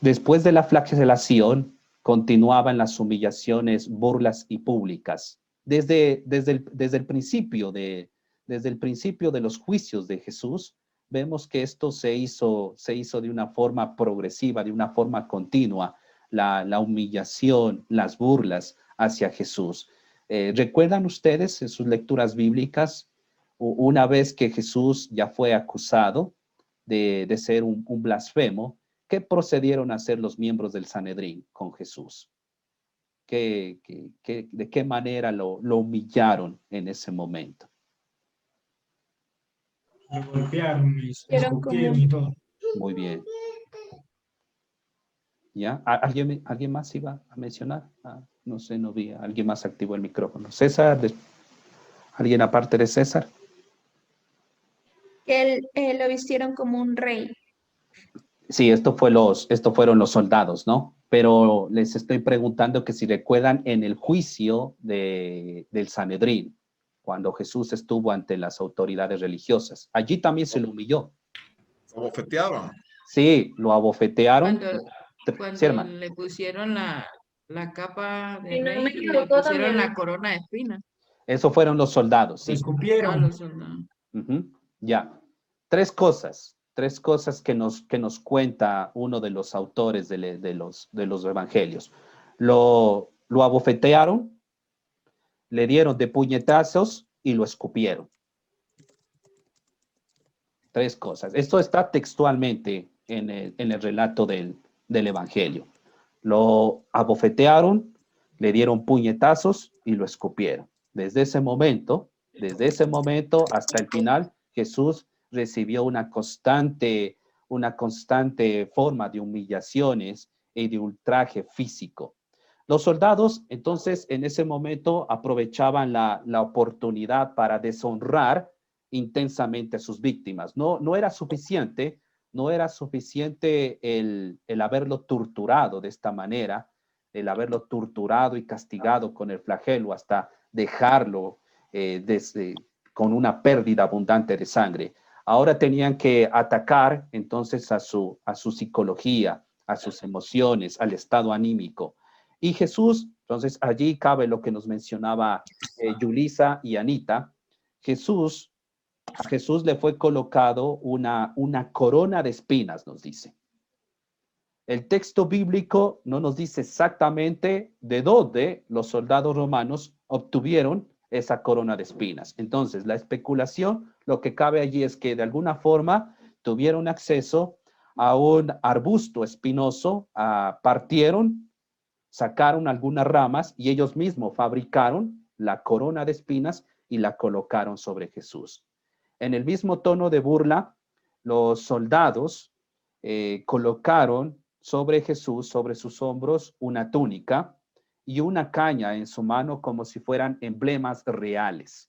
después de la flagelación, continuaban las humillaciones, burlas y públicas. Desde el principio de los juicios de Jesús, vemos que esto se hizo de una forma progresiva, de una forma continua, la humillación, las burlas hacia Jesús. ¿Recuerdan ustedes en sus lecturas bíblicas una vez que Jesús ya fue acusado de ser un blasfemo? ¿Qué procedieron a hacer los miembros del Sanedrín con Jesús? ¿De qué manera lo humillaron en ese momento? Lo golpearon, escupieron y todo. Muy bien. ¿Ya? ¿Alguien más iba a mencionar? No sé, no vi. ¿Alguien más activó el micrófono? César, ¿alguien aparte de César? Que lo vistieron como un rey. Sí, esto fueron los soldados, ¿no? Pero les estoy preguntando que si recuerdan en el juicio del Sanedrín, cuando Jesús estuvo ante las autoridades religiosas, allí también se lo humilló. Lo abofetearon. Sí, lo abofetearon. Cuando Sí, hermano. le pusieron la capa de Si no rey me y le equivoco, pusieron también. la corona de espinas. Eso fueron los soldados, sí. Escupieron. Los soldados. Ya. Tres cosas que nos cuenta uno de los autores de los evangelios. Lo abofetearon, le dieron de puñetazos y lo escupieron. Tres cosas. Esto está textualmente en el relato del evangelio. Lo abofetearon, le dieron puñetazos y lo escupieron. Desde ese momento hasta el final, Jesús recibió una constante forma de humillaciones y de ultraje físico. Los soldados, entonces, en ese momento aprovechaban la oportunidad para deshonrar intensamente a sus víctimas. No era suficiente el haberlo torturado de esta manera, el haberlo torturado y castigado con el flagelo hasta dejarlo con una pérdida abundante de sangre. Ahora tenían que atacar entonces a su psicología, a sus emociones, al estado anímico. Y Jesús, entonces allí cabe lo que nos mencionaba Yulisa y Anita. A Jesús le fue colocado una corona de espinas, nos dice. El texto bíblico no nos dice exactamente de dónde los soldados romanos obtuvieron esa corona de espinas. Entonces, la especulación, lo que cabe allí es que de alguna forma tuvieron acceso a un arbusto espinoso, partieron, sacaron algunas ramas y ellos mismos fabricaron la corona de espinas y la colocaron sobre Jesús. En el mismo tono de burla, los soldados colocaron sobre Jesús, sobre sus hombros, una túnica y una caña en su mano como si fueran emblemas reales,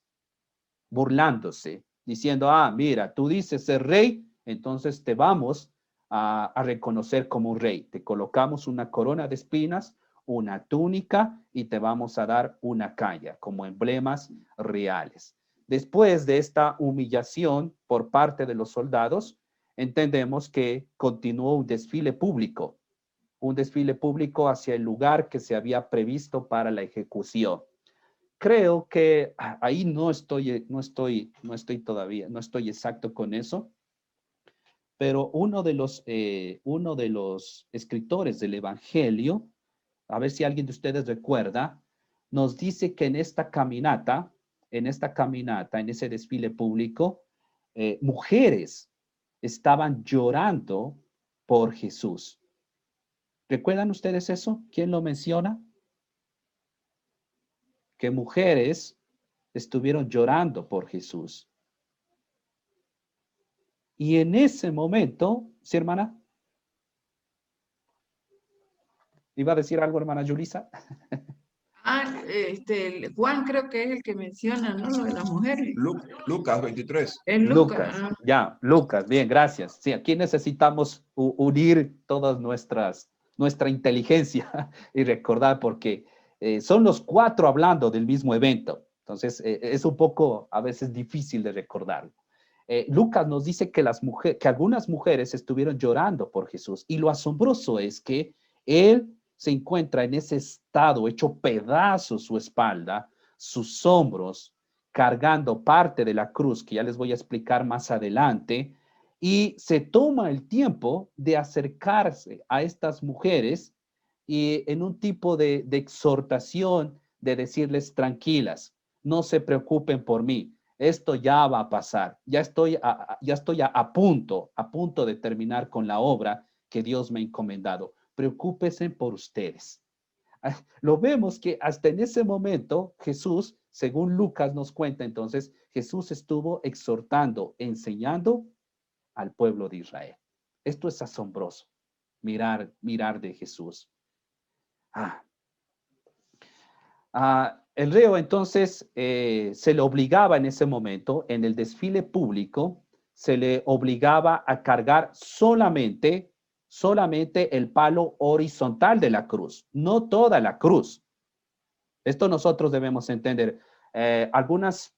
burlándose, diciendo, ah, mira, tú dices ser rey, entonces te vamos a reconocer como un rey. Te colocamos una corona de espinas, una túnica y te vamos a dar una caña como emblemas reales. Después de esta humillación por parte de los soldados, entendemos que continuó un desfile público hacia el lugar que se había previsto para la ejecución. Creo que ahí no estoy exacto con eso, pero uno de los escritores del Evangelio, a ver si alguien de ustedes recuerda, nos dice que en esta caminata, en ese desfile público, mujeres estaban llorando por Jesús. ¿Recuerdan ustedes eso? ¿Quién lo menciona? Que mujeres estuvieron llorando por Jesús. Y en ese momento, ¿sí, hermana? ¿Iba a decir algo, hermana Yulisa? Juan creo que es el que menciona, ¿no? Lo de las mujeres. Lucas 23. Es Lucas, Lucas. ya, Lucas, bien, gracias. Sí, aquí necesitamos unir todas nuestra inteligencia y recordar porque son los 4 hablando del mismo evento. Entonces, es un poco a veces difícil de recordarlo. Lucas nos dice que algunas mujeres estuvieron llorando por Jesús y lo asombroso es que él se encuentra en ese estado, hecho pedazos su espalda, sus hombros, cargando parte de la cruz, que ya les voy a explicar más adelante, y se toma el tiempo de acercarse a estas mujeres y en un tipo de exhortación, de decirles tranquilas, no se preocupen por mí, esto ya va a pasar, ya estoy a punto de terminar con la obra que Dios me ha encomendado. Preocúpense por ustedes. Lo vemos que hasta en ese momento Jesús, según Lucas nos cuenta entonces, Jesús estuvo exhortando, enseñando al pueblo de Israel. Esto es asombroso, mirar de Jesús. El reo entonces se le obligaba en ese momento, en el desfile público, se le obligaba a cargar solamente el palo horizontal de la cruz, no toda la cruz. Esto nosotros debemos entender. Algunas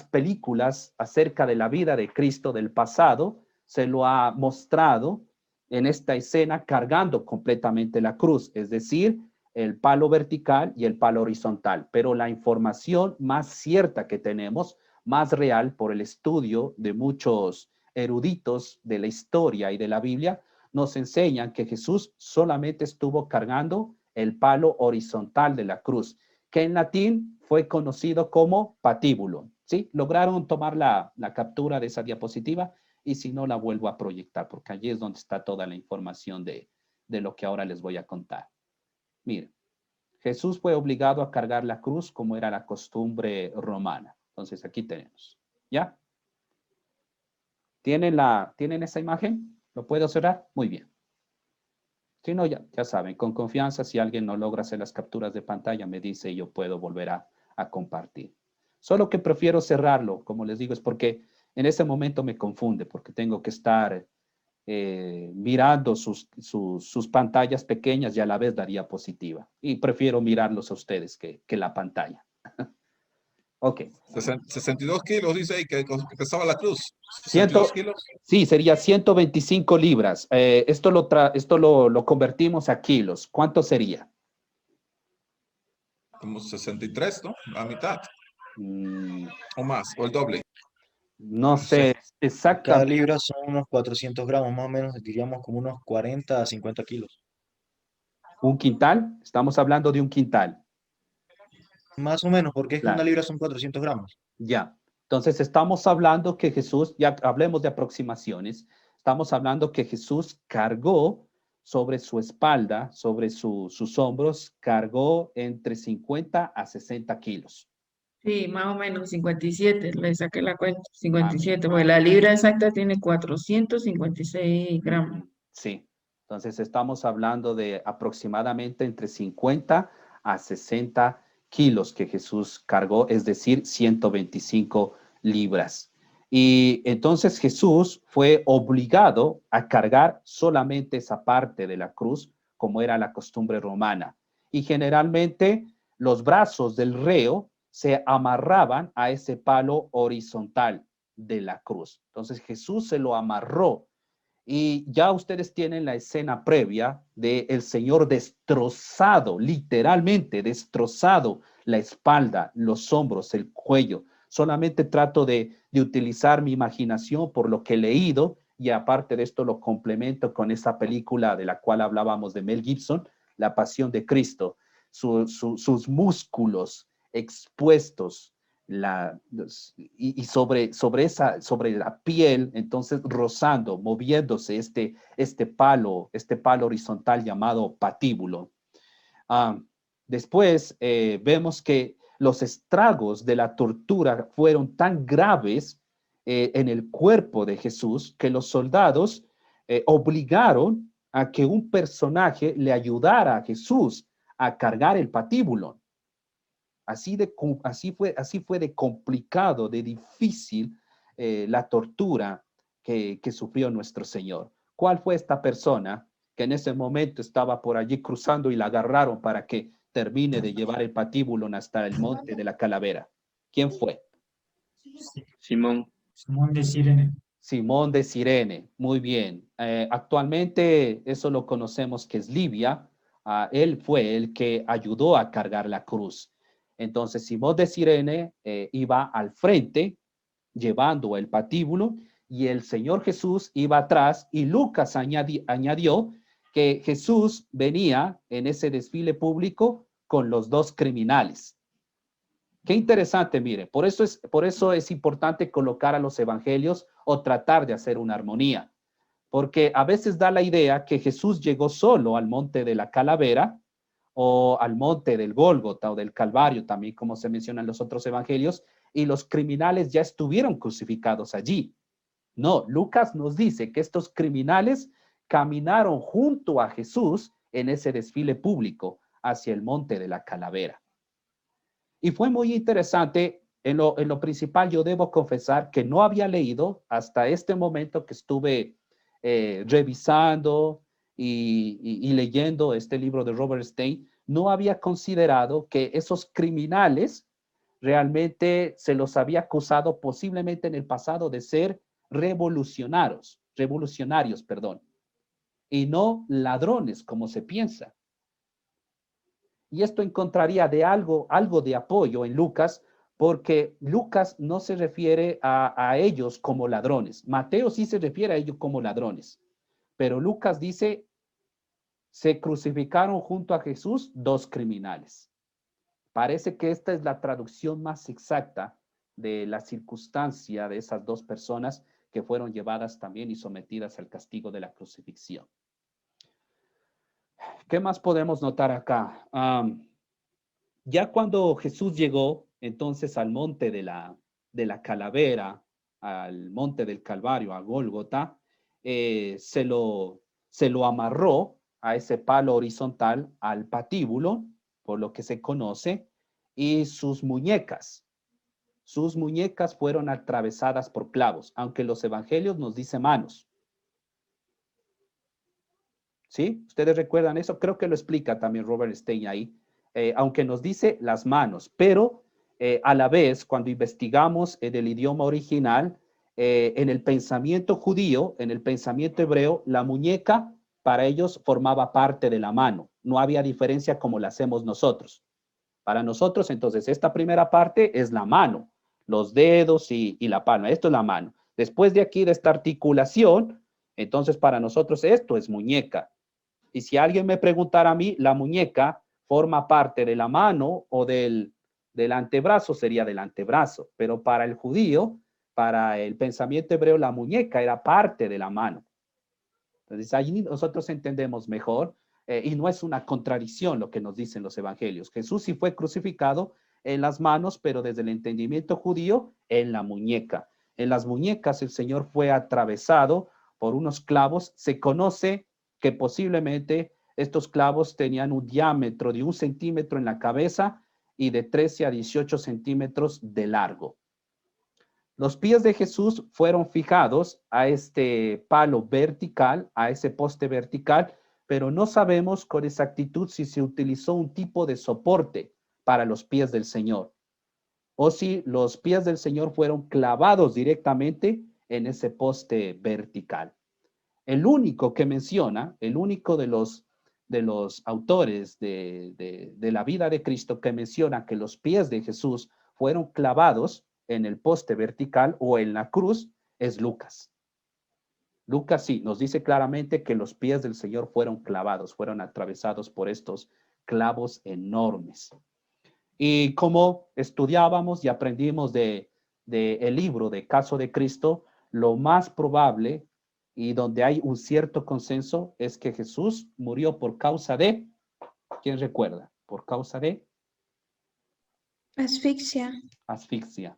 películas acerca de la vida de Cristo del pasado se lo ha mostrado en esta escena cargando completamente la cruz, es decir, el palo vertical y el palo horizontal. Pero la información más cierta que tenemos, más real por el estudio de muchos eruditos de la historia y de la Biblia, nos enseñan que Jesús solamente estuvo cargando el palo horizontal de la cruz, que en latín fue conocido como patíbulo. ¿Sí? ¿Lograron tomar la captura de esa diapositiva? Y si no, la vuelvo a proyectar, porque allí es donde está toda la información de lo que ahora les voy a contar. Miren, Jesús fue obligado a cargar la cruz como era la costumbre romana. Entonces, aquí tenemos. ¿Ya? ¿Tienen esa imagen? ¿Lo puedo cerrar? Muy bien. Si no, ya saben, con confianza, si alguien no logra hacer las capturas de pantalla, me dice y yo puedo volver a compartir. Solo que prefiero cerrarlo, como les digo, es porque en ese momento me confunde, porque tengo que estar mirando sus pantallas pequeñas y a la vez la diapositiva. Y prefiero mirarlos a ustedes que la pantalla. Ok. 62 kilos, dice ahí, que pesaba la cruz. 62 kilos. Sí, sería 125 libras. Esto lo convertimos a kilos. ¿Cuánto sería? Como 63, ¿no? A mitad. O más, o el doble. No sé exactamente. Cada libra son unos 400 gramos, más o menos, diríamos como unos 40 a 50 kilos. ¿Un quintal? Estamos hablando de un quintal. Más o menos, porque es que Claro. una libra son 400 gramos. Ya. Entonces estamos hablando que Jesús, ya hablemos de aproximaciones, estamos hablando que Jesús cargó sobre su espalda, sobre sus hombros, cargó entre 50 a 60 kilos. Sí, más o menos 57, le saqué la cuenta, 57, porque la libra exacta tiene 456 gramos. Sí. Entonces estamos hablando de aproximadamente entre 50 a 60 kilos que Jesús cargó, es decir, 125 libras. Y entonces Jesús fue obligado a cargar solamente esa parte de la cruz, como era la costumbre romana. Y generalmente los brazos del reo se amarraban a ese palo horizontal de la cruz. Entonces Jesús se lo amarró. Y ya ustedes tienen la escena previa de el Señor destrozado, literalmente destrozado, la espalda, los hombros, el cuello. Solamente trato de utilizar mi imaginación por lo que he leído, y aparte de esto lo complemento con esa película de la cual hablábamos de Mel Gibson, La Pasión de Cristo. Sus músculos expuestos, y sobre la piel, entonces rozando, moviéndose este palo horizontal llamado patíbulo. Después vemos que los estragos de la tortura fueron tan graves en el cuerpo de Jesús que los soldados obligaron a que un personaje le ayudara a Jesús a cargar el patíbulo. Así fue de complicado, de difícil la tortura que sufrió nuestro Señor. ¿Cuál fue esta persona que en ese momento estaba por allí cruzando y la agarraron para que termine de llevar el patíbulo hasta el monte de la calavera? ¿Quién fue? Simón. Simón de Cirene. Simón de Cirene, muy bien. Actualmente eso lo conocemos que es Libia. Él fue el que ayudó a cargar la cruz. Entonces Simón de Cirene iba al frente llevando el patíbulo y el Señor Jesús iba atrás, y Lucas añadió que Jesús venía en ese desfile público con los dos criminales. Qué interesante, mire, por eso es importante colocar a los evangelios o tratar de hacer una armonía, porque a veces da la idea que Jesús llegó solo al monte de la calavera o al monte del Gólgota o del Calvario, también como se menciona en los otros evangelios, y los criminales ya estuvieron crucificados allí. No, Lucas nos dice que estos criminales caminaron junto a Jesús en ese desfile público hacia el monte de la calavera. Y fue muy interesante. En lo principal, yo debo confesar que no había leído hasta este momento que estuve revisando y leyendo este libro de Robert Stein. No había considerado que esos criminales realmente se los había acusado posiblemente en el pasado de ser revolucionarios, y no ladrones como se piensa. Y esto encontraría de algo de apoyo en Lucas, porque Lucas no se refiere a ellos como ladrones. Mateo sí se refiere a ellos como ladrones, pero Lucas dice, se crucificaron junto a Jesús dos criminales. Parece que esta es la traducción más exacta de la circunstancia de esas dos personas que fueron llevadas también y sometidas al castigo de la crucifixión. ¿Qué más podemos notar acá? Ya cuando Jesús llegó entonces al monte de la calavera, al monte del Calvario, a Gólgota, se lo amarró a ese palo horizontal, al patíbulo, por lo que se conoce, y sus muñecas fueron atravesadas por clavos, aunque los evangelios nos dicen manos. ¿Sí? ¿Ustedes recuerdan eso? Creo que lo explica también Robert Stein ahí, aunque nos dice las manos, pero a la vez, cuando investigamos en el idioma original, en el pensamiento judío, en el pensamiento hebreo, la muñeca para ellos formaba parte de la mano. No había diferencia como la hacemos nosotros. Para nosotros, entonces, esta primera parte es la mano, los dedos y la palma. Esto es la mano. Después de aquí, de esta articulación, entonces para nosotros esto es muñeca. Y si alguien me preguntara a mí, la muñeca forma parte de la mano o del antebrazo, sería del antebrazo. Pero para el judío, para el pensamiento hebreo, la muñeca era parte de la mano. Entonces, allí nosotros entendemos mejor, y no es una contradicción lo que nos dicen los evangelios. Jesús sí fue crucificado en las manos, pero desde el entendimiento judío, en la muñeca. En las muñecas el Señor fue atravesado por unos clavos. Se conoce que posiblemente estos clavos tenían un diámetro de 1 centímetro en la cabeza y de 13 a 18 centímetros de largo. Los pies de Jesús fueron fijados a este palo vertical, a ese poste vertical, pero no sabemos con exactitud si se utilizó un tipo de soporte para los pies del Señor o si los pies del Señor fueron clavados directamente en ese poste vertical. El único que menciona, el único de los autores de la vida de Cristo que menciona que los pies de Jesús fueron clavados en el poste vertical o en la cruz es Lucas. Lucas sí, nos dice claramente que los pies del Señor fueron clavados, fueron atravesados por estos clavos enormes. Y como estudiábamos y aprendimos el libro de Caso de Cristo, lo más probable y donde hay un cierto consenso es que Jesús murió por causa de, ¿quién recuerda? Por causa de Asfixia. asfixia.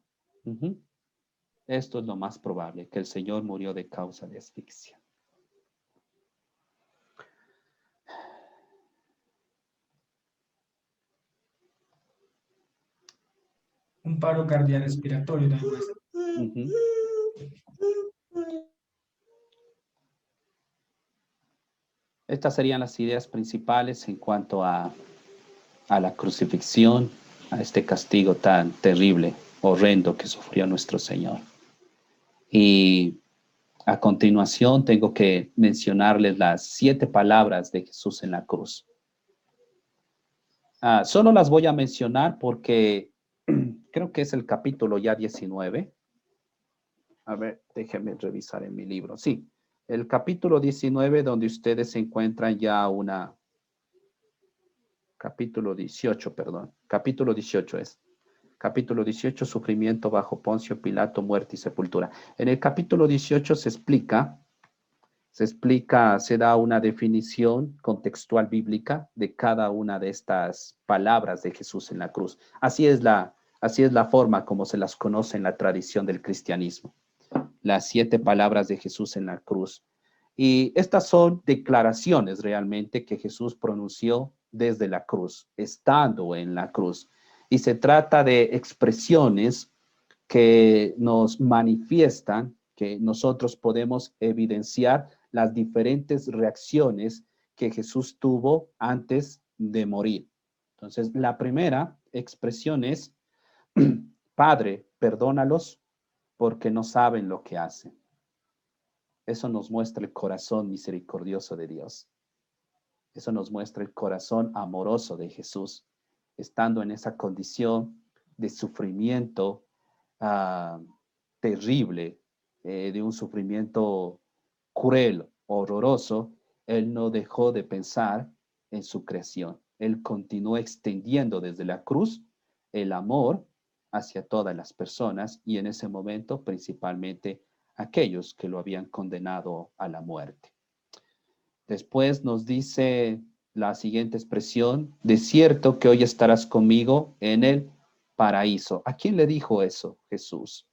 Esto es lo más probable, que el Señor murió de causa de asfixia. Un paro cardiorrespiratorio también. Estas serían las ideas principales en cuanto a la crucifixión, a este castigo tan terrible, horrendo que sufrió nuestro Señor. Y a continuación tengo que mencionarles las 7 palabras de Jesús en la cruz. Solo las voy a mencionar porque creo que es el capítulo ya 19. A ver, déjenme revisar en mi libro. Sí, el capítulo 19 donde ustedes encuentran ya capítulo 18, perdón. Capítulo 18 es. Capítulo 18, sufrimiento bajo Poncio Pilato, muerte y sepultura. En el capítulo 18 se da una definición contextual bíblica de cada una de estas palabras de Jesús en la cruz. Así es la forma como se las conoce en la tradición del cristianismo. Las 7 palabras de Jesús en la cruz. Y estas son declaraciones realmente que Jesús pronunció desde la cruz, estando en la cruz. Y se trata de expresiones que nos manifiestan, que nosotros podemos evidenciar las diferentes reacciones que Jesús tuvo antes de morir. Entonces, la primera expresión es, Padre, perdónalos porque no saben lo que hacen. Eso nos muestra el corazón misericordioso de Dios. Eso nos muestra el corazón amoroso de Jesús, estando en esa condición de sufrimiento terrible, de un sufrimiento cruel, horroroso. Él no dejó de pensar en su creación. Él continuó extendiendo desde la cruz el amor hacia todas las personas y en ese momento principalmente aquellos que lo habían condenado a la muerte. Después nos dice la siguiente expresión, de cierto que hoy estarás conmigo en el paraíso. ¿A quién le dijo eso Jesús?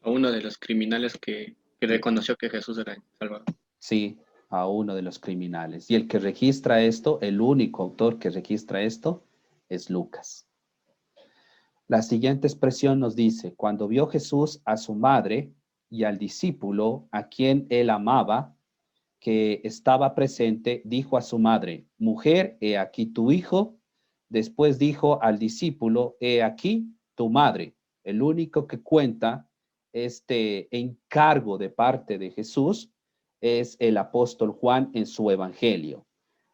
A uno de los criminales que reconoció que Jesús era el Salvador. Sí, a uno de los criminales. Y el que registra esto, el único autor que registra esto, es Lucas. La siguiente expresión nos dice, cuando vio Jesús a su madre y al discípulo a quien él amaba, que estaba presente, dijo a su madre, mujer, he aquí tu hijo. Después dijo al discípulo, he aquí tu madre. El único que cuenta este encargo de parte de Jesús es el apóstol Juan en su evangelio.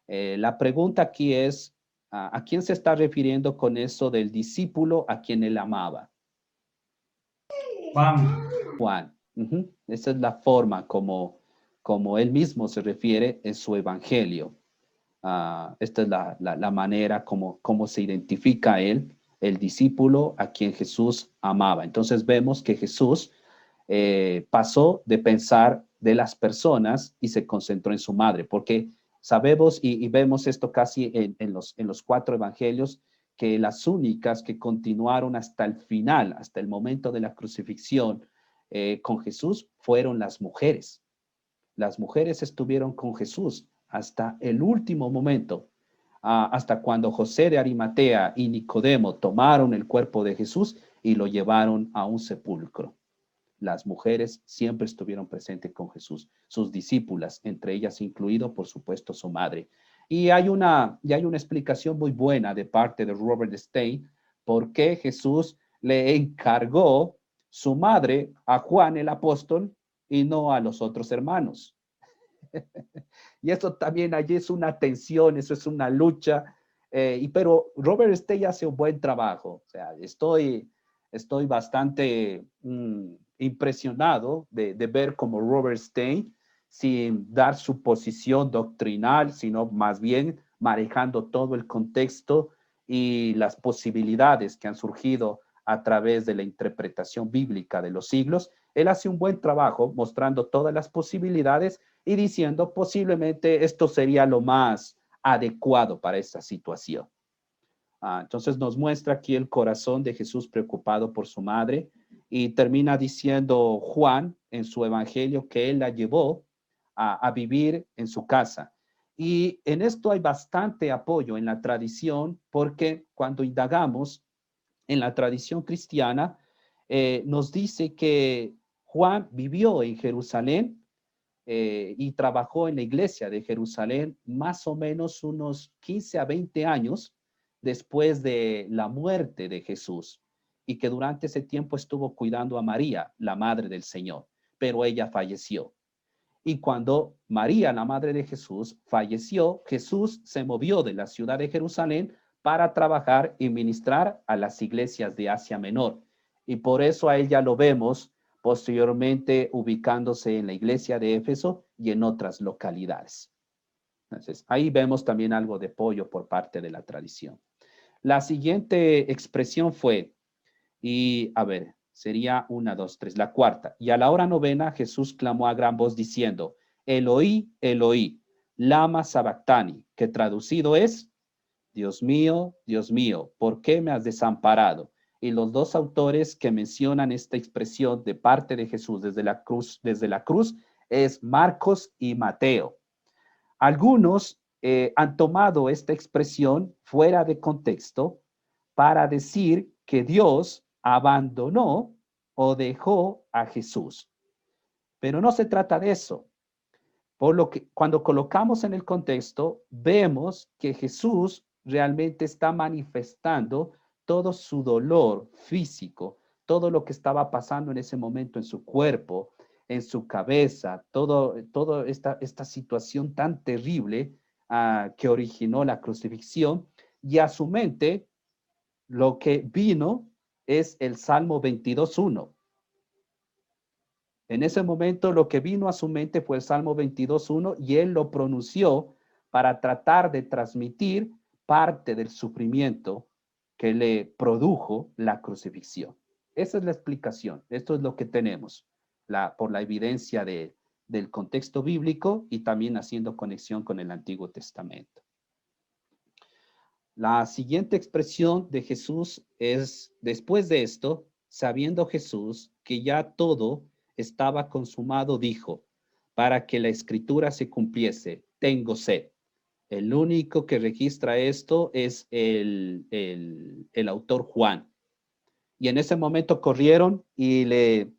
La pregunta aquí es, ¿a quién se está refiriendo con eso del discípulo a quien él amaba? Juan. Esa es la forma como él mismo se refiere en su evangelio. Esta es la manera como se identifica él, el discípulo a quien Jesús amaba. Entonces vemos que Jesús pasó de pensar de las personas y se concentró en su madre, porque sabemos y vemos esto casi en los 4 evangelios, que las únicas que continuaron hasta el final, hasta el momento de la crucifixión con Jesús, fueron las mujeres. Las mujeres estuvieron con Jesús hasta el último momento, hasta cuando José de Arimatea y Nicodemo tomaron el cuerpo de Jesús y lo llevaron a un sepulcro. Las mujeres siempre estuvieron presentes con Jesús, sus discípulas, entre ellas incluido, por supuesto, su madre. Y hay una explicación muy buena de parte de Robert Stein por qué Jesús le encargó su madre a Juan el apóstol y no a los otros hermanos. Y eso también allí es una tensión, eso es una lucha, pero Robert Stein hace un buen trabajo. O sea, estoy bastante impresionado de ver cómo Robert Stein, sin dar su posición doctrinal, sino más bien manejando todo el contexto y las posibilidades que han surgido a través de la interpretación bíblica de los siglos. Él hace un buen trabajo mostrando todas las posibilidades y diciendo posiblemente esto sería lo más adecuado para esta situación. Entonces nos muestra aquí el corazón de Jesús preocupado por su madre y termina diciendo Juan en su evangelio que él la llevó a vivir en su casa. Y en esto hay bastante apoyo en la tradición porque cuando indagamos en la tradición cristiana, nos dice que Juan vivió en Jerusalén y trabajó en la iglesia de Jerusalén más o menos unos 15 a 20 años después de la muerte de Jesús, y que durante ese tiempo estuvo cuidando a María, la madre del Señor, pero ella falleció. Y cuando María, la madre de Jesús, falleció, Jesús se movió de la ciudad de Jerusalén para trabajar y ministrar a las iglesias de Asia Menor. Y por eso a él ya lo vemos posteriormente ubicándose en la iglesia de Éfeso y en otras localidades. Entonces, ahí vemos también algo de apoyo por parte de la tradición. La siguiente expresión fue, y a ver, sería 1, 2, 3, la cuarta. Y a la hora novena, Jesús clamó a gran voz diciendo, Eloí, Eloí, lama sabactani, que traducido es, Dios mío, ¿por qué me has desamparado? Y los dos autores que mencionan esta expresión de parte de Jesús desde la cruz es Marcos y Mateo. Algunos han tomado esta expresión fuera de contexto para decir que Dios abandonó o dejó a Jesús. Pero no se trata de eso. Por lo que cuando colocamos en el contexto, vemos que Jesús realmente está manifestando todo su dolor físico, todo lo que estaba pasando en ese momento en su cuerpo, en su cabeza, toda esta situación tan terrible que originó la crucifixión, y a su mente lo que vino es el Salmo 22:1. En ese momento lo que vino a su mente fue el Salmo 22:1 y él lo pronunció para tratar de transmitir parte del sufrimiento que le produjo la crucifixión. Esa es la explicación. Esto es lo que tenemos por la evidencia del contexto bíblico y también haciendo conexión con el Antiguo Testamento. La siguiente expresión de Jesús es, después de esto, sabiendo Jesús que ya todo estaba consumado, dijo, para que la escritura se cumpliese, tengo sed. El único que registra esto es el autor Juan. Y en ese momento corrieron y le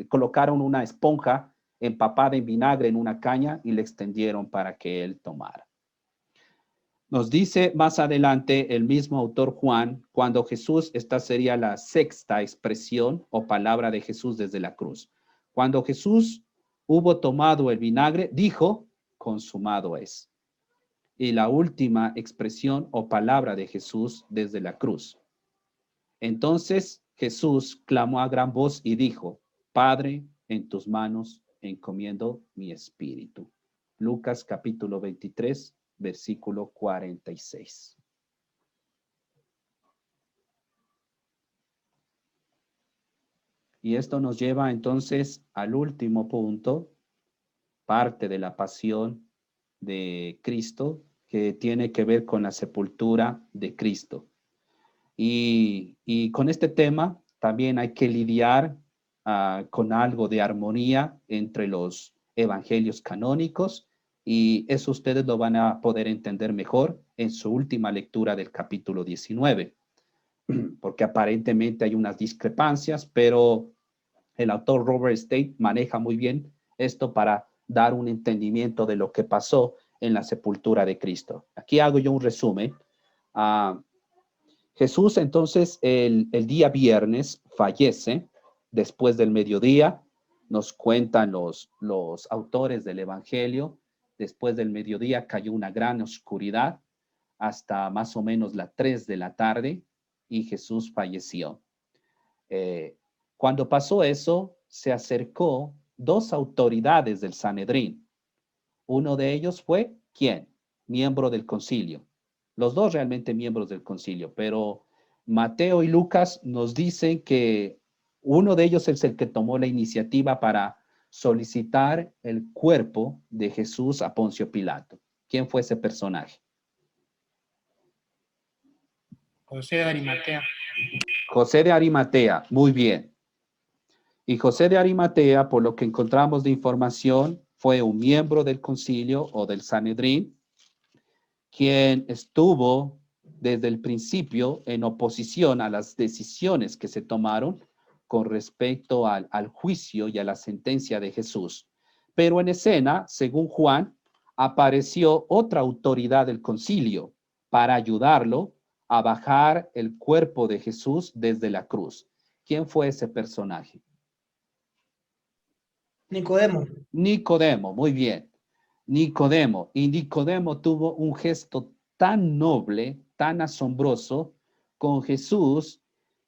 colocaron una esponja empapada en vinagre en una caña y le extendieron para que él tomara. Nos dice más adelante el mismo autor Juan, cuando Jesús, esta sería la sexta expresión o palabra de Jesús desde la cruz. Cuando Jesús hubo tomado el vinagre, dijo, consumado es. Y la última expresión o palabra de Jesús desde la cruz. Entonces Jesús clamó a gran voz y dijo, Padre, en tus manos encomiendo mi espíritu. Lucas capítulo 23, versículo 46. Y esto nos lleva entonces al último punto, parte de la pasión de Cristo, que tiene que ver con la sepultura de Cristo. Y con este tema también hay que lidiar con algo de armonía entre los evangelios canónicos, y eso ustedes lo van a poder entender mejor en su última lectura del capítulo 19, porque aparentemente hay unas discrepancias, pero el autor Robert State maneja muy bien esto para dar un entendimiento de lo que pasó en la sepultura de Cristo. Aquí hago yo un resumen. Jesús entonces el día viernes fallece después del mediodía. Nos cuentan los autores del Evangelio. Después del mediodía cayó una gran oscuridad hasta más o menos las 3 de la tarde y Jesús falleció. Cuando pasó eso, se acercó 2 autoridades del Sanedrín. Uno de ellos fue, ¿quién? Miembro del concilio. Los dos realmente miembros del concilio, pero Mateo y Lucas nos dicen que uno de ellos es el que tomó la iniciativa para solicitar el cuerpo de Jesús a Poncio Pilato. ¿Quién fue ese personaje? José de Arimatea. José de Arimatea, muy bien. Y José de Arimatea, por lo que encontramos de información, fue un miembro del concilio o del Sanedrín, quien estuvo desde el principio en oposición a las decisiones que se tomaron con respecto al juicio y a la sentencia de Jesús. Pero en escena, según Juan, apareció otra autoridad del concilio para ayudarlo a bajar el cuerpo de Jesús desde la cruz. ¿Quién fue ese personaje? Nicodemo. Nicodemo, muy bien. Nicodemo. Y Nicodemo tuvo un gesto tan noble, tan asombroso con Jesús,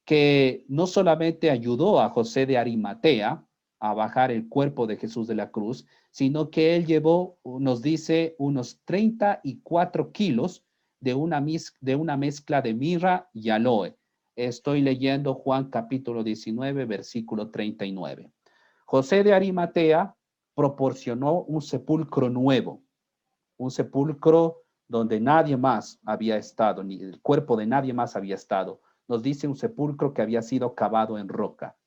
que no solamente ayudó a José de Arimatea a bajar el cuerpo de Jesús de la cruz, sino que él llevó, nos dice, unos 34 kilos de una mezcla de mirra y aloe. Estoy leyendo Juan capítulo 19, versículo 39. José de Arimatea proporcionó un sepulcro nuevo, un sepulcro donde nadie más había estado, ni el cuerpo de nadie más había estado. Nos dice un sepulcro que había sido cavado en roca.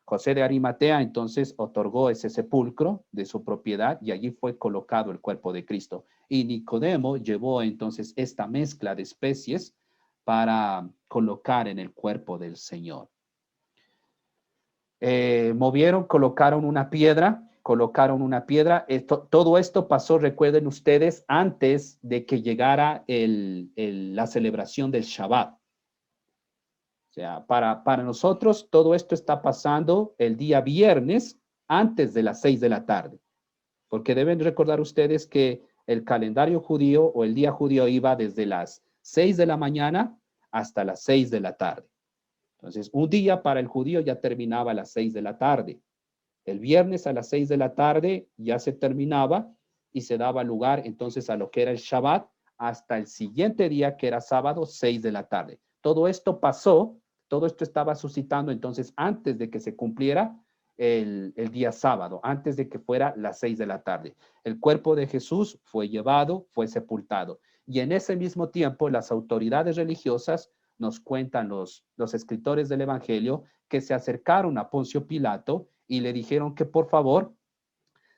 José de Arimatea entonces otorgó ese sepulcro de su propiedad y allí fue colocado el cuerpo de Cristo. Y Nicodemo llevó entonces esta mezcla de especies para colocar en el cuerpo del Señor. Colocaron una piedra. Todo esto pasó, recuerden ustedes, antes de que llegara la celebración del Shabbat. O sea, para nosotros todo esto está pasando el día viernes antes de las 6 de la tarde. Porque deben recordar ustedes que el calendario judío o el día judío iba desde las 6 de la mañana hasta las 6 de la tarde. Entonces, un día para el judío ya terminaba a las 6 de la tarde. El viernes a las 6 de la tarde ya se terminaba y se daba lugar entonces a lo que era el Shabbat hasta el siguiente día, que era sábado, 6 de la tarde. Todo esto pasó, todo esto estaba suscitando entonces antes de que se cumpliera el día sábado, antes de que fuera las 6 de la tarde. El cuerpo de Jesús fue llevado, fue sepultado. Y en ese mismo tiempo las autoridades religiosas, nos cuentan los escritores del Evangelio, que se acercaron a Poncio Pilato y le dijeron que por favor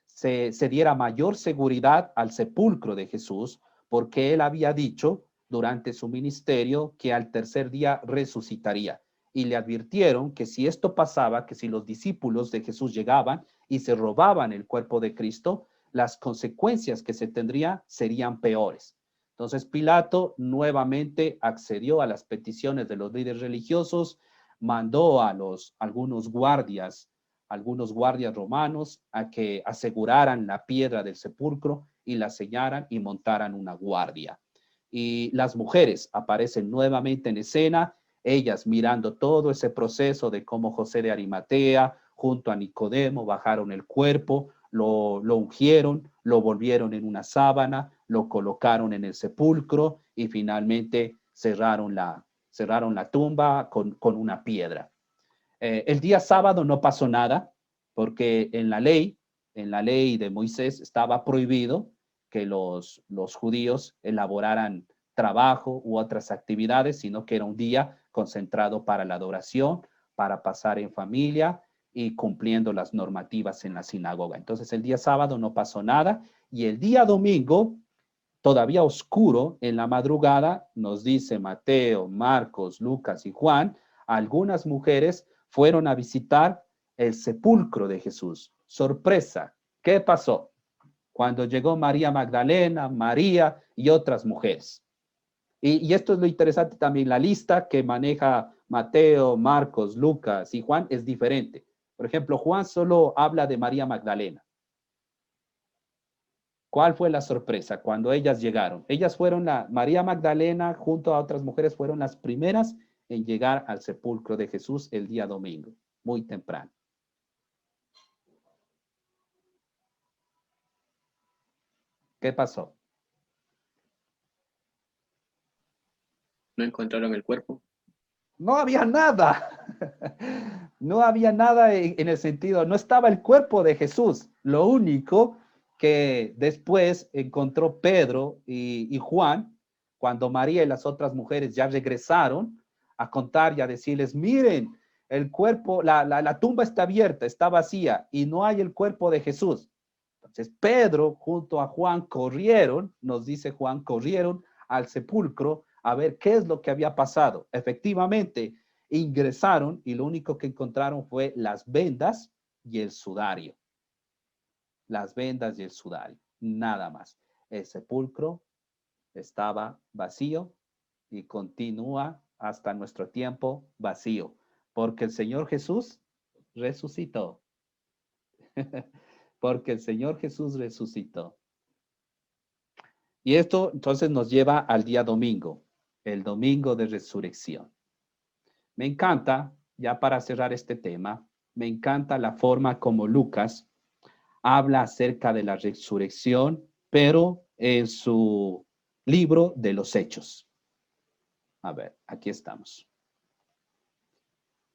se diera mayor seguridad al sepulcro de Jesús, porque él había dicho durante su ministerio que al tercer día resucitaría. Y le advirtieron que si esto pasaba, que si los discípulos de Jesús llegaban y se robaban el cuerpo de Cristo, las consecuencias que se tendrían serían peores. Entonces Pilato nuevamente accedió a las peticiones de los líderes religiosos, mandó a algunos guardias romanos a que aseguraran la piedra del sepulcro y la sellaran y montaran una guardia. Y las mujeres aparecen nuevamente en escena, ellas mirando todo ese proceso de cómo José de Arimatea junto a Nicodemo bajaron el cuerpo, lo ungieron, lo volvieron en una sábana, lo colocaron en el sepulcro y finalmente cerraron la tumba con una piedra. El día sábado no pasó nada, porque en la ley de Moisés estaba prohibido que los judíos elaboraran trabajo u otras actividades, sino que era un día concentrado para la adoración, para pasar en familia y cumpliendo las normativas en la sinagoga. Entonces el día sábado no pasó nada y el día domingo, todavía oscuro, en la madrugada, nos dice Mateo, Marcos, Lucas y Juan, algunas mujeres fueron a visitar el sepulcro de Jesús. Sorpresa, ¿qué pasó? Cuando llegó María Magdalena, María y otras mujeres. Y esto es lo interesante también, la lista que maneja Mateo, Marcos, Lucas y Juan es diferente. Por ejemplo, Juan solo habla de María Magdalena. ¿Cuál fue la sorpresa cuando ellas llegaron? Ellas fueron María Magdalena junto a otras mujeres fueron las primeras en llegar al sepulcro de Jesús el día domingo, muy temprano. ¿Qué pasó? No encontraron el cuerpo. No había nada. No había nada en el sentido, no estaba el cuerpo de Jesús. Lo único que después encontró Pedro y Juan, cuando María y las otras mujeres ya regresaron a contar y a decirles, miren, el cuerpo, la tumba está abierta, está vacía y no hay el cuerpo de Jesús. Entonces Pedro junto a Juan corrieron, nos dice Juan, corrieron al sepulcro a ver qué es lo que había pasado. Efectivamente, ingresaron y lo único que encontraron fue las vendas y el sudario. Las vendas y el sudario, nada más. El sepulcro estaba vacío y continúa hasta nuestro tiempo vacío, porque el Señor Jesús resucitó. Porque el Señor Jesús resucitó. Y esto entonces nos lleva al día domingo, el domingo de resurrección. Me encanta, ya para cerrar este tema, me encanta la forma como Lucas habla acerca de la resurrección, pero en su libro de los Hechos. A ver, aquí estamos.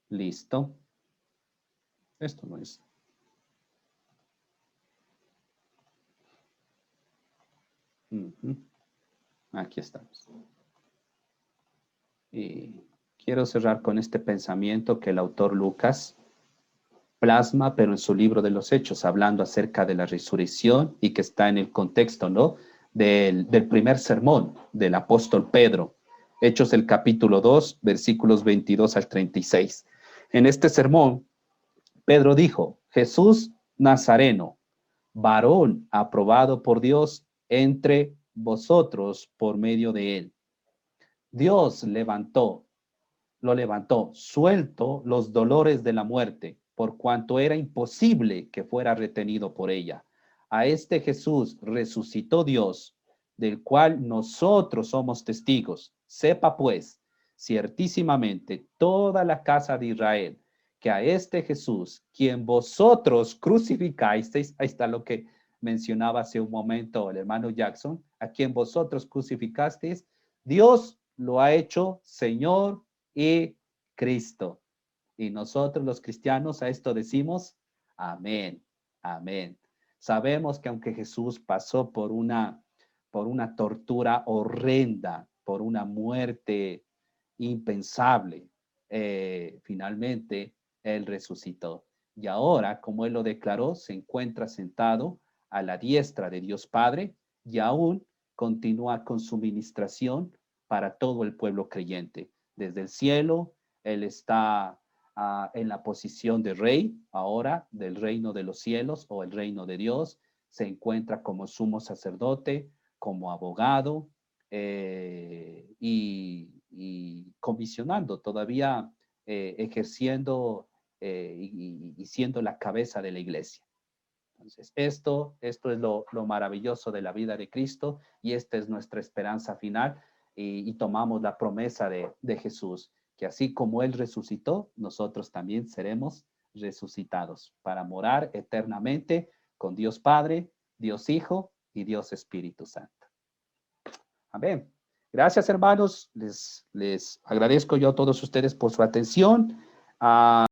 Listo. Esto no es. Aquí estamos. Y quiero cerrar con este pensamiento que el autor Lucas plasma, pero en su libro de los Hechos, hablando acerca de la resurrección y que está en el contexto, ¿no? Del primer sermón del apóstol Pedro. Hechos el capítulo 2, versículos 22 al 36. En este sermón, Pedro dijo, Jesús Nazareno, varón aprobado por Dios entre vosotros por medio de él. Dios lo levantó, suelto los dolores de la muerte, por cuanto era imposible que fuera retenido por ella. A este Jesús resucitó Dios, del cual nosotros somos testigos. Sepa pues, ciertísimamente, toda la casa de Israel, que a este Jesús, quien vosotros crucificasteis, ahí está lo que mencionaba hace un momento el hermano Jackson, a quien vosotros crucificasteis, Dios lo ha hecho Señor y Cristo. Y nosotros los cristianos a esto decimos, amén, amén. Sabemos que aunque Jesús pasó por una tortura horrenda, por una muerte impensable, finalmente Él resucitó. Y ahora, como Él lo declaró, se encuentra sentado a la diestra de Dios Padre y aún continúa con su ministración para todo el pueblo creyente. Desde el cielo, Él está en la posición de rey, ahora del reino de los cielos o el reino de Dios. Se encuentra como sumo sacerdote, como abogado y comisionando, todavía ejerciendo y siendo la cabeza de la iglesia. Entonces, esto es lo maravilloso de la vida de Cristo y esta es nuestra esperanza final y tomamos la promesa de Jesús, que así como Él resucitó, nosotros también seremos resucitados para morar eternamente con Dios Padre, Dios Hijo y Dios Espíritu Santo. Amén. Gracias, hermanos. Les agradezco yo a todos ustedes por su atención.